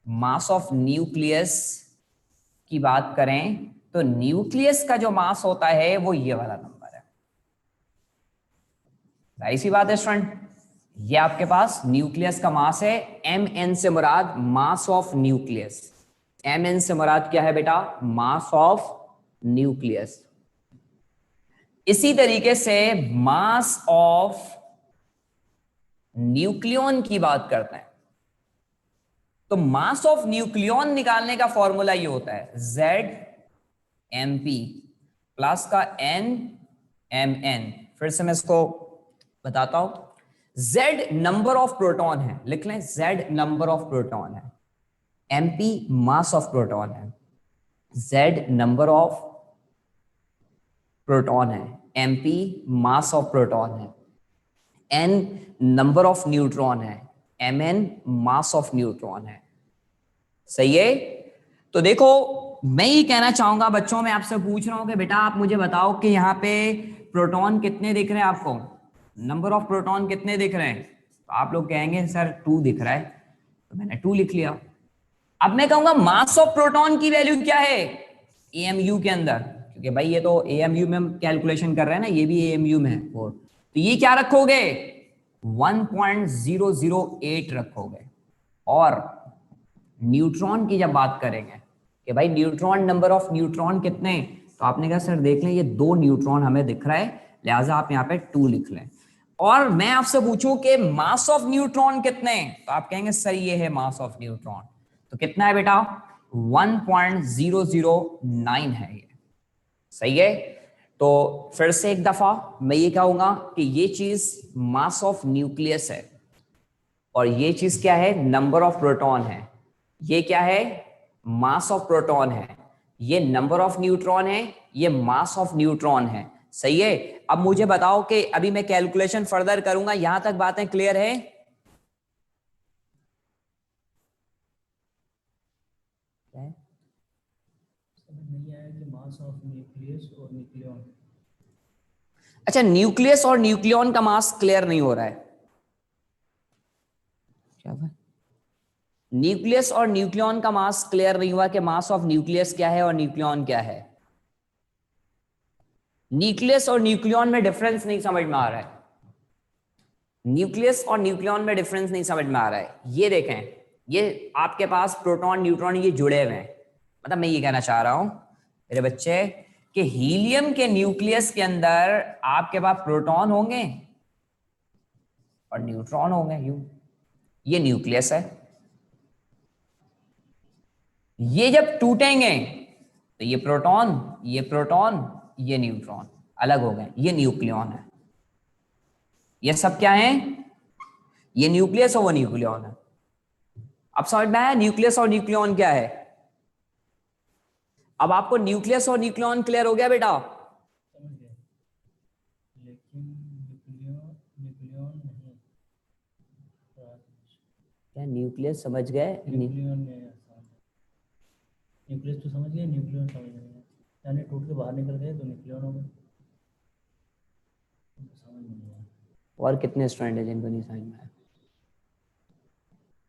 मास ऑफ न्यूक्लियस की बात करें तो न्यूक्लियस का जो मास होता है वो ये वाला नंबर है। जाहिर सी बात है स्टूडेंट, ये आपके पास न्यूक्लियस का मास है। mn से मुराद मास ऑफ न्यूक्लियस। mn से मुराद क्या है बेटा? Mass of nucleus. इसी तरीके से मास ऑफ न्यूक्लियॉन की बात करते हैं तो मास ऑफ न्यूक्लियॉन निकालने का फॉर्मूला ये होता है ZmP प्लस का NMN। फिर से मैं इसको बताता हूं। Z नंबर ऑफ प्रोटॉन है, लिख लें, Z नंबर ऑफ प्रोटॉन है, MP मास ऑफ प्रोटॉन है, Z नंबर ऑफ प्रोटॉन है, MP मास ऑफ प्रोटॉन है, N नंबर ऑफ न्यूट्रॉन है, Mn मास ऑफ न्यूट्रॉन है। सही है। तो देखो मैं ये कहना चाहूंगा बच्चों, मैं आपसे पूछ रहा हूं कि बेटा आप मुझे बताओ कि यहाँ पे प्रोटॉन कितने दिख रहे हैं आपको? नंबर ऑफ प्रोटॉन कितने दिख रहे हैं? तो आप लोग कहेंगे सर 2 दिख रहा है, तो मैंने 2 लिख लिया। अब मैं कहूंगा मास ऑफ प्रोटॉन की वैल्यू क्या है एएमयू के अंदर, क्योंकि भाई ये तो एएमयू में हम कैलकुलेशन कर रहे हैं ना, ये भी एएमयू में है। और तो ये क्या रखोगे 1.008 रखोगे। और न्यूट्रॉन की जब बात करेंगे कि भाई न्यूट्रॉन, नंबर ऑफ न्यूट्रॉन कितने, तो आपने कहा सर देख लें ये 2 न्यूट्रॉन हमें दिख रहा है, लिहाजा आप यहाँ पे 2 लिख लें। और मैं आपसे पूछूं कि मास ऑफ न्यूट्रॉन कितने, तो आप कहेंगे सर ये है मास ऑफ न्यूट्रॉन। तो कितना है बेटा 1.009 है ये, सही है। तो फिर से एक दफा मैं ये कहूंगा कि ये चीज मास ऑफ न्यूक्लियस है, और ये चीज क्या है नंबर ऑफ प्रोटॉन है। ये क्या है मास ऑफ प्रोटॉन है, ये नंबर ऑफ न्यूट्रॉन है, ये मास ऑफ न्यूट्रॉन है, सही है। अब मुझे बताओ कि अभी मैं कैलकुलेशन फर्दर करूंगा, यहां तक बातें क्लियर है? नहीं आया कि मास ऑफ न्यूक्लियस और न्यूक्लियन। अच्छा, न्यूक्लियस और न्यूक्लियन का मास क्लियर नहीं हो रहा है क्या? न्यूक्लियस और न्यूक्लियन का मास क्लियर नहीं हुआ कि मास ऑफ न्यूक्लियस क्या है और न्यूक्लियन क्या है। न्यूक्लियस और न्यूक्लियन में डिफरेंस नहीं समझ में आ रहा है, न्यूक्लियस और न्यूक्लियन में डिफरेंस नहीं समझ में आ रहा है। ये देखें, ये आपके पास प्रोटॉन न्यूट्रॉन ये जुड़े हुए हैं, मतलब मैं ये कहना चाह रहा हूं मेरे बच्चे कि हीलियम के न्यूक्लियस के अंदर आपके पास प्रोटॉन होंगे और न्यूट्रॉन होंगे, ये न्यूक्लियस है। ये जब टूटेंगे तो ये प्रोटॉन, ये न्यूट्रॉन अलग हो गए, ये न्यूक्लियन है। ये सब क्या है, ये न्यूक्लियस और वो न्यूक्लियन है। अब समझ में आया न्यूक्लियस और न्यूक्लियन क्या है? अब आपको न्यूक्लियस और न्यूक्लियन क्लियर हो गया बेटा? समझ गए, लेकिन न्यूक्लियन नहीं। क्या न्यूक्लियस समझ गए? न्यूक्लियन में आसान है, न्यूक्लियस तो समझ गए, न्यूक्लियन समझ गए, यानी टूट के बाहर निकल गए तो न्यूक्लियन हो गए। समझ नहीं आया। और कितने स्टूडेंट है जिनको नहीं समझ में आया?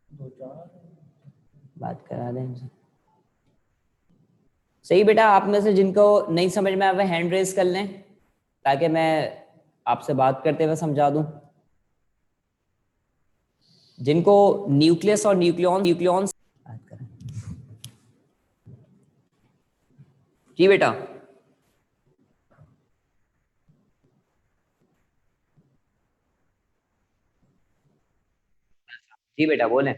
2-4 बात करा दें इनसे। सही बेटा, आप में से जिनको नहीं समझ में आया हैंड रेज कर लें ताकि मैं आपसे बात करते हुए समझा दूं। जिनको न्यूक्लियस और न्यूक्लियन बात करें। जी बेटा, जी बेटा बोलें।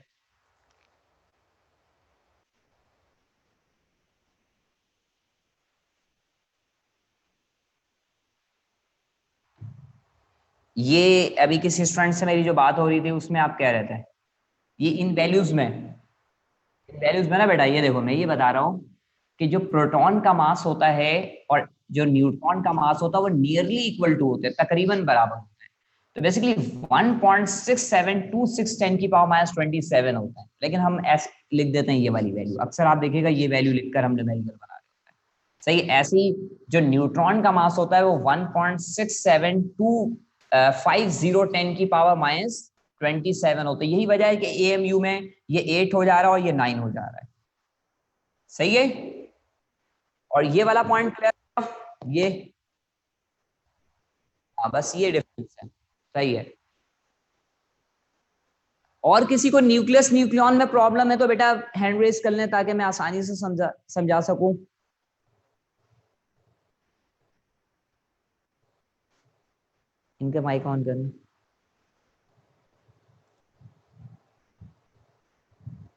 ये अभी किसी स्टूडेंट से मेरी जो बात हो रही थी उसमें आप कह रहे थे ये इन वैल्यूज में ना बेटा, ये देखो मैं ये बता रहा हूं कि जो प्रोटॉन का मास होता है और जो न्यूट्रॉन का मास होता है वो नियरली इक्वल टू होते हैं, तकरीबन बराबर होते हैं। तो बेसिकली 1.6726 10 की पावर -27 होता है, लेकिन हम ऐसे लिख देते हैं ये वाली वैल्यू। अक्सर आप देखिएगा ये वैल्यू लिखकर हम न्यूमेरिकल बना रहे होते हैं, सही। ऐसे ही जो न्यूट्रॉन का मास होता है वो 1.6725 की पावर -27 होता है। यही वजह है कि एएमयू में ये 8 हो जा रहा है और ये 9 हो जा रहा है, सही है। और ये वाला पॉइंट क्लियर, ये हाँ बस ये डिफरेंस है, सही है। और किसी को न्यूक्लियस न्यूक्लियन में प्रॉब्लम है तो बेटा हैंड रेज कर लें ताकि मैं आसानी से समझा सकूं। इनके माइक ऑन करना।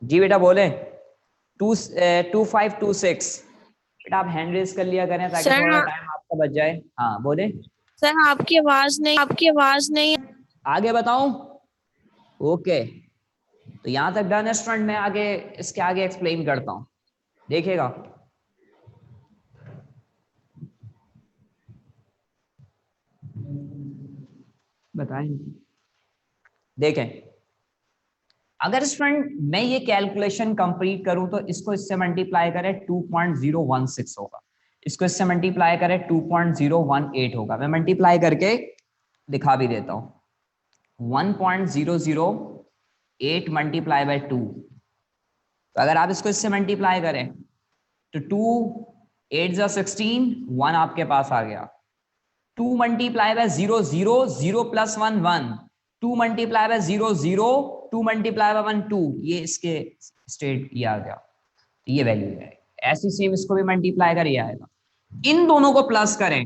जी बेटा बोले 2526 बेटा, आप हैंड रेज कर लिया करें ताकि थोड़ा टाइम आपका बच जाए। हाँ बोले सर, आपकी आवाज नहीं। आगे बताऊं? ओके, तो यहां तक डन है स्टूडेंट। मैं आगे इसके आगे एक्सप्लेन करता हूं, देखिएगा। बताएं, देखें अगर स्टूडेंट मैं ये कैलकुलेशन कंप्लीट करूं तो इसको इससे मल्टीप्लाई करें 2.016 होगा, इसको इससे मल्टीप्लाई करें 2.018 होगा। मैं मल्टीप्लाई करके दिखा भी देता हूं। 1.008 मल्टीप्लाई बाय 2 तो अगर आप इसको इससे मल्टीप्लाई करें तो 2 8 जा 16, 1 आपके पास आ गया। 2 multiply by 0 0, 0 plus 1 1, 2 multiply by 0 0, 2 multiply by 1 2, ये इसके स्टेट ये आ गया, ये वैल्यू है। ऐसी सेम इसको भी मल्टीप्लाई कर ये आएगा। इन दोनों को प्लस करें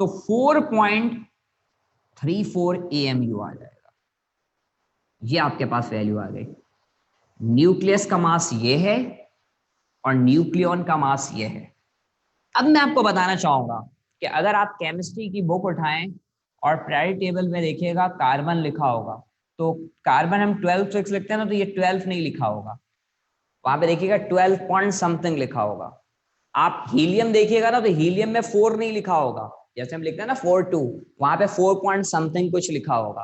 तो 4.34 AMU आ जाएगा। ये आपके पास वैल्यू आ गई। न्यूक्लियस का मास ये है और न्यूक्लियॉन का मास ये है। अब मैं आपको बताना चाहूंगा कि अगर आप केमिस्ट्री की बुक उठाएं और पीरियोडिक टेबल में देखिएगा कार्बन लिखा होगा, तो कार्बन हम 12 लिखते हैं ना, तो ये 12 नहीं लिखा होगा, वहां पे देखिएगा 12 पॉइंट समथिंग लिखा होगा। आप हीलियम देखिएगा ना, तो हीलियम में 4 नहीं लिखा होगा, जैसे हम लिखते हैं ना 4.2, वहां पे 4 पॉइंट समथिंग कुछ लिखा होगा।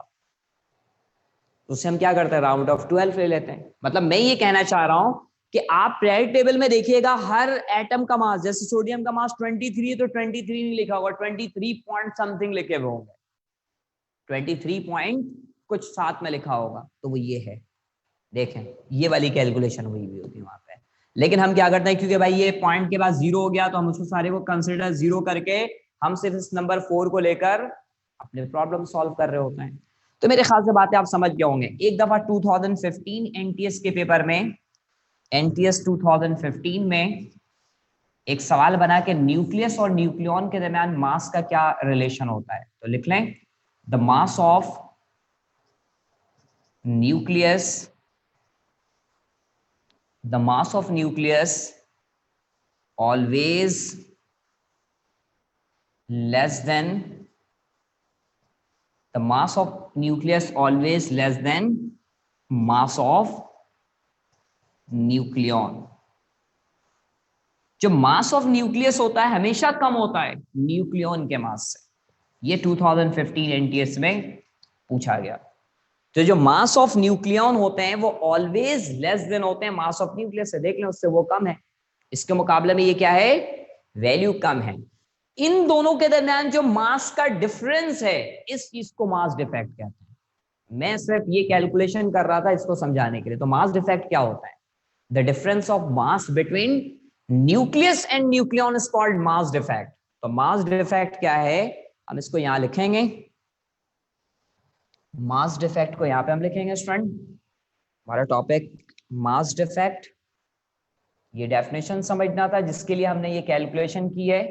तो उससे हम क्या करते हैं, राउंड ऑफ 12 ले लेते हैं। मतलब मैं ये कहना चाह रहा हूं कि आप पीरियोडिक टेबल में देखिएगा हर एटम का मास, जैसे सोडियम का मास 23 है तो 23 नहीं लिखा होगा, 23 पॉइंट समथिंग लिखे हुए होंगे, 23 पॉइंट कुछ साथ में लिखा होगा, तो वो ये है। देखें ये वाली कैलकुलेशन हुई भी होगी वहां पे। लेकिन हम क्या करते हैं, क्योंकि भाई ये पॉइंट के बाद 0 हो गया, तो हम उसको सारे को कंसिडर 0 करके हम सिर्फ इस नंबर 4 को लेकर अपने प्रॉब्लम सॉल्व कर रहे होते हैं। तो मेरे ख्याल से बातें आप समझ गए होंगे। एक दफा 2015 एनटीएस के पेपर में, एनटीएस 2015 में एक सवाल बना कि न्यूक्लियस और न्यूक्लियॉन के दरमियान मास का क्या रिलेशन होता है। तो लिख लें, the mass of nucleus, the mass of nucleus always less than, the mass of nucleus always less than mass of nucleon। जो मास ऑफ न्यूक्लियस होता है हमेशा कम होता है न्यूक्लियॉन के मास से। ये 2015 एनटीएस में पूछा गया। तो जो मास ऑफ न्यूक्लियॉन होते हैं वो ऑलवेज लेस देन होते हैं मास ऑफ न्यूक्लियस से। देख लें उससे वो कम है, इसके मुकाबले में ये क्या है, वैल्यू कम है। इन दोनों के दरमियान जो मास का डिफरेंस है, इस चीज को मास डिफेक्ट कहते हैं। मैं सिर्फ ये कैलकुलेशन कर रहा था इसको समझाने के लिए। तो मास डिफेक्ट क्या होता है, the difference of mass between nucleus and nucleon is called mass defect. तो मास डिफेक्ट क्या है, हम इसको यहां लिखेंगे, मास डिफेक्ट को यहां पे हम लिखेंगे स्टूडेंट, हमारा टॉपिक मास डिफेक्ट। ये डेफिनेशन समझना था जिसके लिए हमने ये कैलकुलेशन की है।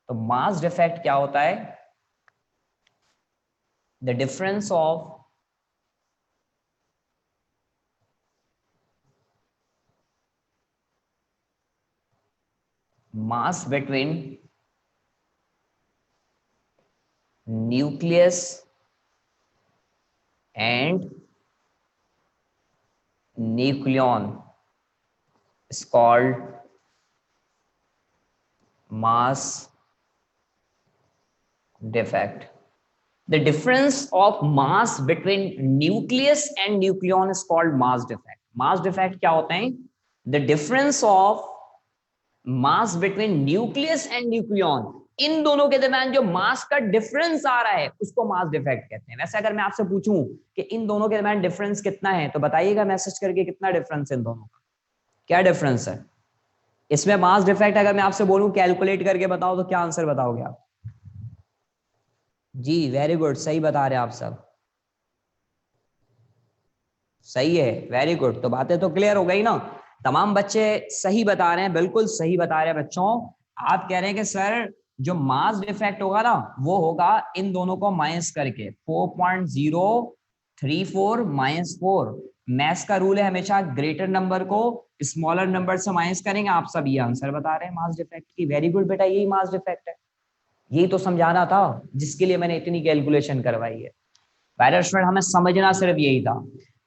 तो मास डिफेक्ट क्या होता है, the difference of mass between nucleus and nucleon is called mass defect. The difference of mass between nucleus and nucleon is called mass defect. Mass defect क्या होते हैं, the difference of mass between nucleus and nucleon, इन दोनों के दरमियान जो मास का difference आ रहा है उसको मास डिफेक्ट कहते हैं। वैसे अगर मैं आपसे पूछूं कि इन दोनों के दरमियान डिफरेंस कितना है, तो बताइएगा मैसेज करके कितना डिफरेंस है इन दोनों का, क्या डिफरेंस है इसमें मास डिफेक्ट। अगर मैं आपसे बोलूं कैलकुलेट करके बताओ तो क्या आंसर बताओगे आप? जी वेरी गुड, सही बता रहे हैं आप सब, सही है, वेरी गुड। तो बातें तो क्लियर हो गई ना, तमाम बच्चे सही बता रहे हैं, बिल्कुल सही बता रहे हैं बच्चों। आप कह रहे हैं कि सर जो मास डिफेक्ट होगा ना वो होगा इन दोनों को माइनस करके 4.034 -4। मैथ्स का रूल है हमेशा ग्रेटर नंबर को स्मॉलर नंबर से माइनस करेंगे। आप सब ये आंसर बता रहे हैं मास डिफेक्ट की, वेरी गुड बेटा, यही मास डिफेक्ट है। यही तो समझाना था जिसके लिए मैंने इतनी कैलकुलेशन करवाई है। पहले स्टूडेंट हमें समझना सिर्फ यही था।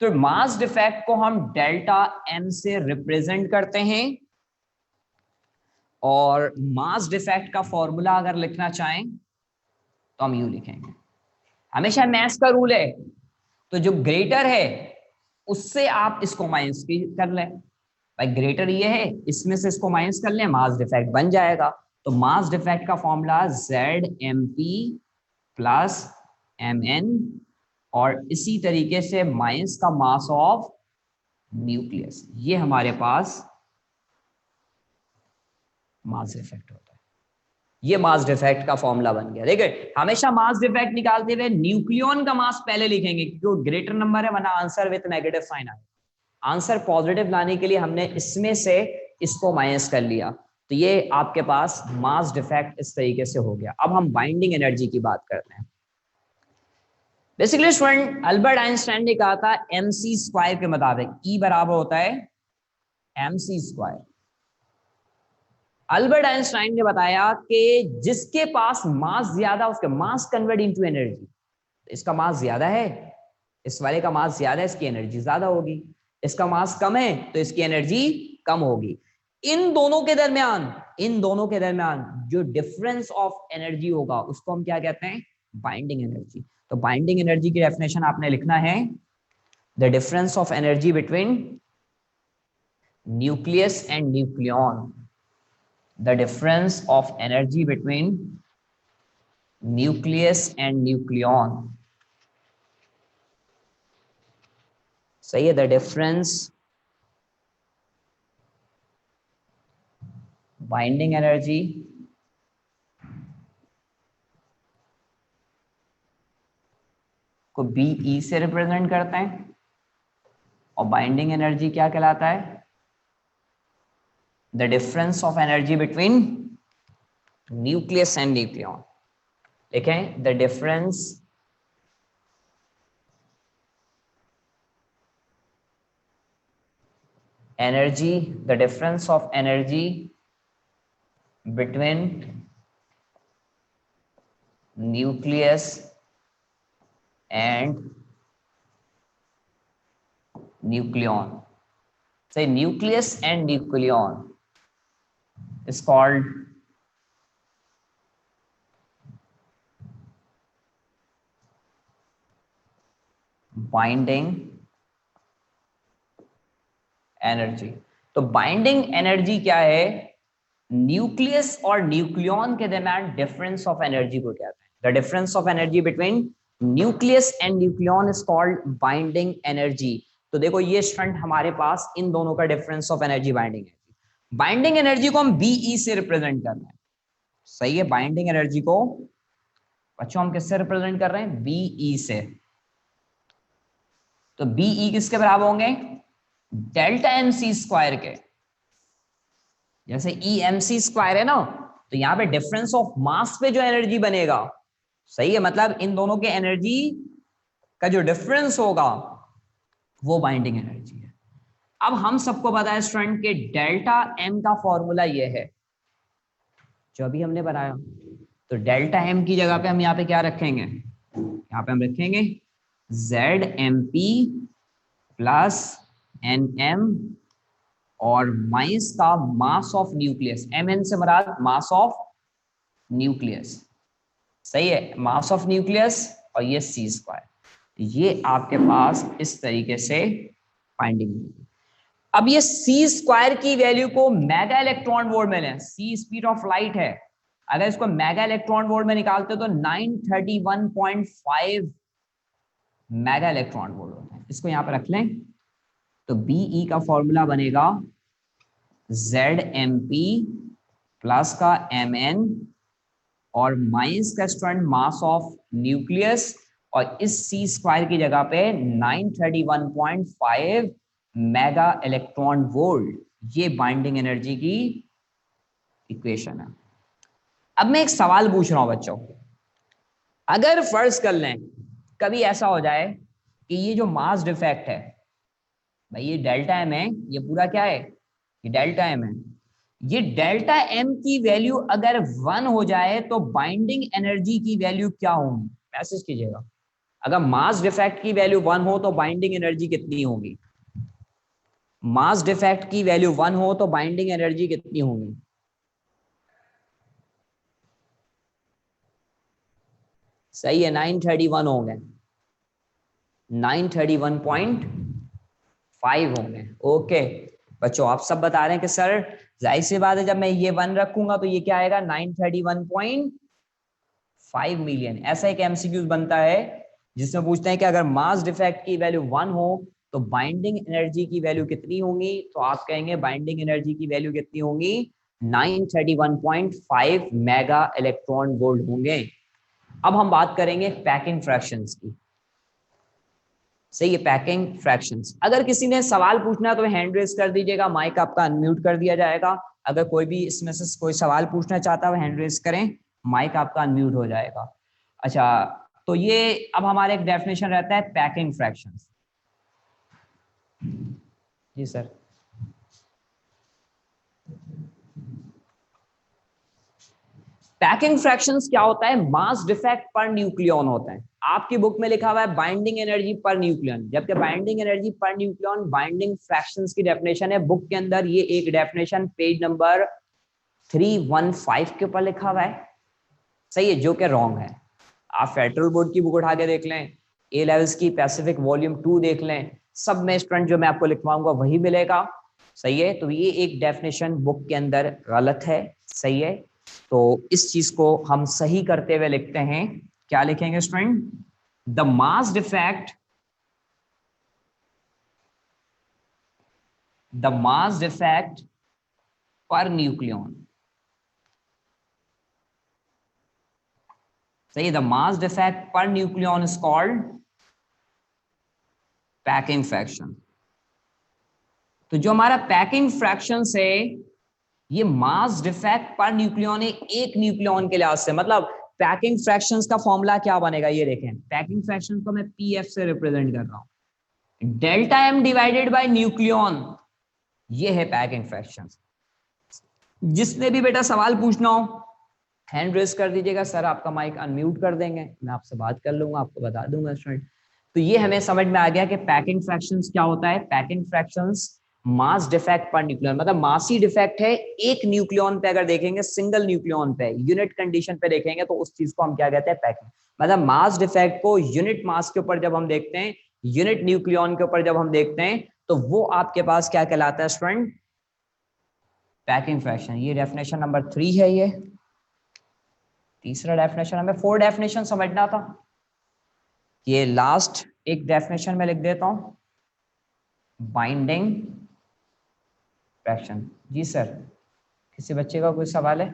तो मास डिफेक्ट को हम डेल्टा एम से रिप्रेजेंट करते हैं, और मास डिफेक्ट का फॉर्मूला अगर लिखना चाहें तो हम यूं लिखेंगे, हमेशा मैथ्स का रूल है, तो जो ग्रेटर है उससे आप इसको माइनस कर लें। भाई ग्रेटर ये है, इसमें से इसको माइनस कर लें, मास डिफेक्ट बन जाएगा। तो मास डिफेक्ट का फॉर्मूला ZMP + MN, और इसी तरीके से माइनस का मास ऑफ न्यूक्लियस, ये हमारे पास मास डिफेक्ट होता है। ये मास डिफेक्ट का फॉर्मूला बन गया। देखिए हमेशा मास डिफेक्ट निकालते हुए न्यूक्लियन का मास पहले लिखेंगे क्योंकि ग्रेटर नंबर है, वरना आंसर विद नेगेटिव साइन आए। आंसर पॉजिटिव लाने के लिए हमने इसमें से इसको माइनस कर लिया, तो ये आपके पास मास डिफेक्ट इस तरीके से हो गया। अब हम बाइंडिंग एनर्जी की बात करते हैं। बेसिकली स्टूडेंट अल्बर्ट आइंस्टाइन ने कहा था mc स्क्वायर के मुताबिक E बराबर होता है mc स्क्वायर। अल्बर्ट आइंस्टाइन ने बताया कि जिसके पास मास ज्यादा उसके मास कन्वर्ट इनटू एनर्जी, इसका मास ज्यादा है, इस वाले का मास ज्यादा है, इसकी एनर्जी ज्यादा होगी। इसका मास कम है तो इसकी एनर्जी कम होगी। इन दोनों के दरमियान जो डिफरेंस ऑफ एनर्जी होगा उसको हम क्या कहते हैं? Binding energy. तो बाइंडिंग एनर्जी की डेफिनेशन आपने लिखना है, the difference of energy between nucleus and nucleon, the difference of energy between nucleus and nucleon। सही है, the difference binding energy को BE से रिप्रेजेंट करते हैं और बाइंडिंग एनर्जी क्या कहलाता है? The difference of energy between nucleus and nucleon। देखें, the difference of energy between nucleus and nucleon। Say nucleus and nucleon is called binding energy. तो बाइंडिंग एनर्जी क्या है? न्यूक्लियस और न्यूक्लियन के दरमियान डिफरेंस ऑफ एनर्जी को कहते हैं। The difference of energy between nucleus and nucleon is called binding energy. तो देखो ये स्टूडेंट हमारे पास इन दोनों का difference of energy binding energy. Binding energy को हम BE से रिप्रेजेंट कर रहे हैं। सही है, बाइंडिंग एनर्जी को बच्चों हम किससे रिप्रेजेंट कर रहे हैं? BE से। तो BE किसके बराबर होंगे? डेल्टा MC स्क्वायर के। जैसे EMC स्क्वायर है ना, तो यहां पे डिफरेंस ऑफ मास पे जो एनर्जी बनेगा, सही है, मतलब इन दोनों के एनर्जी का जो डिफरेंस होगा वो बाइंडिंग एनर्जी है। अब हम सबको पता है स्टूडेंट के डेल्टा M का फॉर्मूला ये है जो अभी हमने बनाया। तो डेल्टा M की जगह पे हम यहाँ पे क्या रखेंगे? यहाँ पे हम रखेंगे ZMP प्लस NM और माइनस का मास ऑफ न्यूक्लियस। MN से मुराद मास ऑफ न्यूक्लियस, सही है, मास ऑफ न्यूक्लियस, और ये C स्क्वायर। ये आपके पास इस तरीके से बाइंडिंग। अब ये C स्क्वायर की वैल्यू को मेगा इलेक्ट्रॉन वोल्ट में लें। C स्पीड ऑफ लाइट है, अगर इसको मेगा इलेक्ट्रॉन वोल्ट में निकालते तो 931.5 मेगा इलेक्ट्रॉन वोल्ट होता है। इसको यहां पर रख लें तो BE का फॉर्मूला बनेगा ZMP प्लस का MN और माइनस का स्टूडेंट मास ऑफ न्यूक्लियस, और इस C स्क्वायर की जगह पे 931.5 मेगा इलेक्ट्रॉन वोल्ट। ये बाइंडिंग एनर्जी की इक्वेशन है। अब मैं एक सवाल पूछ रहा हूं बच्चों, अगर फर्ज कर लें कभी ऐसा हो जाए कि ये जो मास डिफेक्ट है, भाई ये डेल्टा M है, ये पूरा क्या है? ये डेल्टा M है। ये डेल्टा M की वैल्यू अगर 1 हो जाए तो बाइंडिंग एनर्जी की वैल्यू क्या होगी? मैसेज कीजिएगा। अगर मास डिफेक्ट की वैल्यू 1 हो तो बाइंडिंग एनर्जी कितनी होगी? मास डिफेक्ट की वैल्यू 1 हो तो बाइंडिंग एनर्जी कितनी होगी? सही है, 931 होंगे, 931.5 होंगे। ओके बच्चों, आप सब बता रहे हैं कि सर जाहिर सी बात है जब मैं ये 1 रखूंगा तो ये क्या आएगा? 931.5 मिलियन। ऐसा एक MCQ बनता है जिसमें पूछते हैं कि अगर मास डिफेक्ट की वैल्यू 1 हो तो बाइंडिंग एनर्जी की वैल्यू कितनी होंगी, तो आप कहेंगे बाइंडिंग एनर्जी की वैल्यू कितनी होंगी, 931.5 मेगा इलेक्ट्रॉन वोल्ट होंगे। अब हम बात करेंगे पैकिंग फ्रैक्शंस की। सही है, पैकिंग फ्रैक्शंस। अगर किसी ने सवाल पूछना है तो हैंड रेज कर दीजिएगा, माइक आपका अनम्यूट कर दिया जाएगा। अगर कोई भी इसमें से कोई सवाल पूछना चाहता है हैंड रेज करें, माइक आपका अनम्यूट हो जाएगा। अच्छा, तो ये अब हमारा एक डेफिनेशन रहता है पैकिंग फ्रैक्शंस। जी सर। पैकिंग फ्रैक्शंस क्या होता है, मास डिफेक्ट पर न्यूक्लियन होता है। आपकी बुक में लिखा हुआ है बाइंडिंग एनर्जी पर न्यूक्लियन, जबकि binding energy per nucleon binding fractions की डेफिनेशन है। बुक के अंदर ये एक डेफिनेशन पेज नंबर 315 के ऊपर लिखा हुआ है। सही है, जो कि रॉन्ग है। आप फेडरल बोर्ड की बुक उठा के देख लें, ए लेवल्स की पैसिफिक वॉल्यूम 2 देख लें, सब में स्टूडेंट जो मैं आपको लिखवाऊंगा वही मिलेगा। सही है, तो ये एक डेफिनेशन बुक के अंदर गलत है। सही है, तो इस चीज को हम सही करते हुए लिखते हैं। क्या लिखेंगे student, the mass defect, the mass defect per nucleon. सही, the mass defect per nucleon is called packing fraction. तो जो हमारा पैकिंग फ्रैक्शन है ये मास डिफेक्ट पर न्यूक्लियन है, एक न्यूक्लियन के लिहाज से। मतलब पैकिंग फ्रैक्शंस का फॉर्मूला क्या बनेगा, ये देखें, पैकिंग फ्रैक्शन को मैं पीएफ से रिप्रेजेंट कर रहा हूं, delta M divided by nucleon, ये है पैकिंग फ्रैक्शन। जिसने भी बेटा सवाल पूछना हो हैंड रेज कर दीजिएगा, सर आपका माइक अनम्यूट कर देंगे, मैं आपसे बात कर लूंगा, आपको बता दूंगा स्टूडेंट। तो ये हमें समझ में आ गया कि पैकिंग फ्रैक्शंस क्या होता है। पैकिंग फ्रैक्शंस मास डिफेक्ट पर न्यूक्लियन, मतलब मासी डिफेक्ट है एक न्यूक्लियन पे। अगर देखेंगे सिंगल न्यूक्लियन पे, यूनिट कंडीशन पे देखेंगे तो उस चीज को हम क्या कहते हैं, पैकिंग। मतलब मास डिफेक्ट को यूनिट मास के ऊपर जब हम देखते हैं, यूनिट न्यूक्लियन के ऊपर जब हम देखते हैं, तो वो आपके पास क्या कहलाता है स्टूडेंट, पैकिंग फ्रैक्शन। ये डेफिनेशन नंबर 3 है। ये तीसरा डेफिनेशन, हमें 4 डेफिनेशन समझना था। ये लास्ट एक डेफिनेशन में लिख देता हूं, बाइंडिंग फ्रैक्शन। जी सर, किसी बच्चे का कोई सवाल है?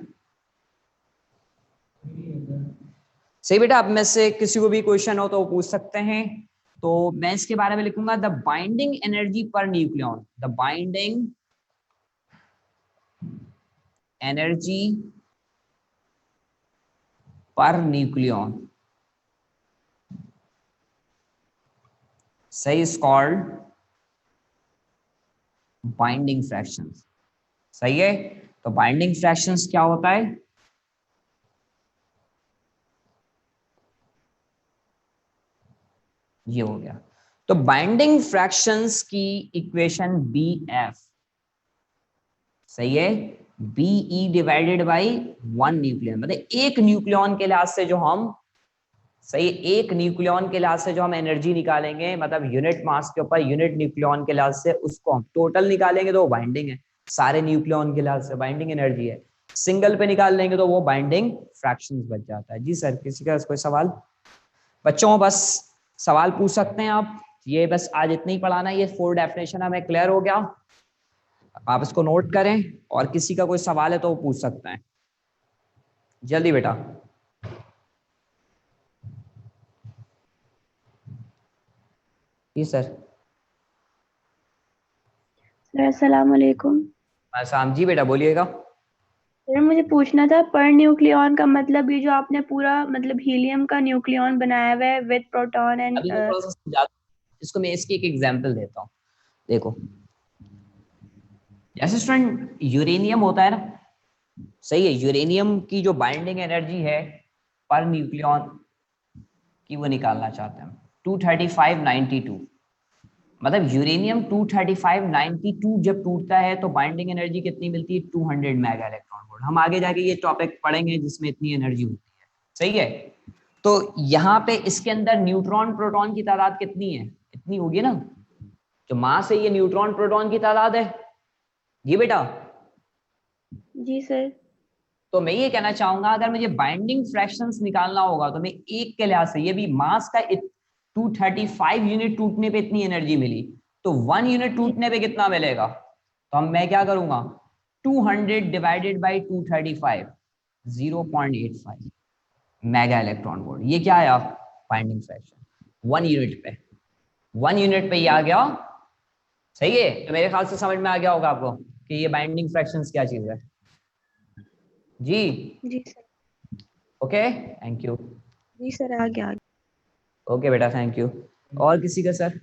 सही बेटा, आप में से किसी को भी क्वेश्चन हो तो वो पूछ सकते हैं। तो मैं इसके बारे में लिखूंगा, the binding energy per nucleon, the binding energy पर न्यूक्लियन, सही, इज कॉल्ड बाइंडिंग फ्रैक्शंस। सही है, तो बाइंडिंग फ्रैक्शंस क्या होता है, ये हो गया। तो बाइंडिंग फ्रैक्शंस की इक्वेशन BF, सही है, BE डिवाइडेड बाई 1 न्यूक्लियन। मतलब एक न्यूक्लियन के लिहाज से जो हम, सही, एक न्यूक्लियन के लिहाज से जो हम एनर्जी निकालेंगे, मतलब यूनिट मास के ऊपर यूनिट न्यूक्लियन के लिहाज से उसको हम टोटल निकालेंगे तो वो बाइंडिंग है। सारे न्यूक्लियन के लिहाज से बाइंडिंग एनर्जी है। सिंगल पे निकाल लेंगे तो वो बाइंडिंग फ्रैक्शंस बच जाता है। जी सर, किसी का कोई सवाल? बच्चों बस सवाल पूछ सकते हैं आप। ये बस आज इतना ही पढ़ाना है। ये 4 डेफिनेशन हमें क्लियर हो गया, आप इसको नोट करें, और किसी का कोई सवाल है तो वो पूछ सकते हैं। जल्दी बेटा। जी सर। सर अस्सलाम वालेकुम। शाम जी बेटा, बोलिएगा। सर मुझे पूछना था, पर न्यूक्लियन का मतलब ये जो आपने पूरा मतलब हीलियम का न्यूक्लियन बनाया हुआ है विद प्रोटॉन एंड अभी मैं थोड़ा सा समझा, इसको मैं इसकी एक एग्जांपल देता हूँ। देखो, जैसे स्टूडेंट यूरेनियम होता है ना, सही है, यूरेनियम की जो बाइंडिंग एनर्जी है पर न्यूक्लियन की वो निकालना चाहते हैं 23592। मतलब यूरेनियम 23592 जब टूटता है तो बाइंडिंग एनर्जी कितनी मिलती है, 200 मेगा इलेक्ट्रॉन वोल्ट। हम आगे जाके ये टॉपिक पढ़ेंगे जिसमें इतनी एनर्जी होती है। सही है, तो यहाँ पे इसके अंदर न्यूट्रॉन प्रोटॉन की तादाद कितनी है, इतनी होगी ना। जो मास है ये न्यूट्रॉन प्रोटॉन की तादाद है। ये बेटा, जी सर। तो मैं ये कहना चाहूंगा अगर मुझे बाइंडिंग फ्रैक्शंस निकालना होगा तो मैं एक के लिहाज से, ये भी मास का 235 यूनिट टूटने पे इतनी एनर्जी मिली, तो 1 यूनिट टूटने पे कितना मिलेगा? तो मैं क्या करूंगा, 200 divided by 235, 0.85 mega electron volt. ये क्या आया? बाइंडिंग फ्रैक्शन 1 यूनिट पे। 1 यूनिट पे ये आ गया, सही है? तो मेरे ख्याल से समझ में आ गया होगा आपको कि ये बाइंडिंग फ्रैक्शंस क्या चीज है। जी जी सर। Okay, thank you. जी सर, आ गया। ओके बेटा, थैंक यू। और किसी का सर?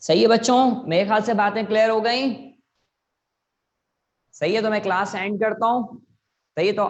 सही है बच्चों, मेरे ख्याल से बातें क्लियर हो गई। सही है, तो मैं क्लास एंड करता हूं। सही है, तो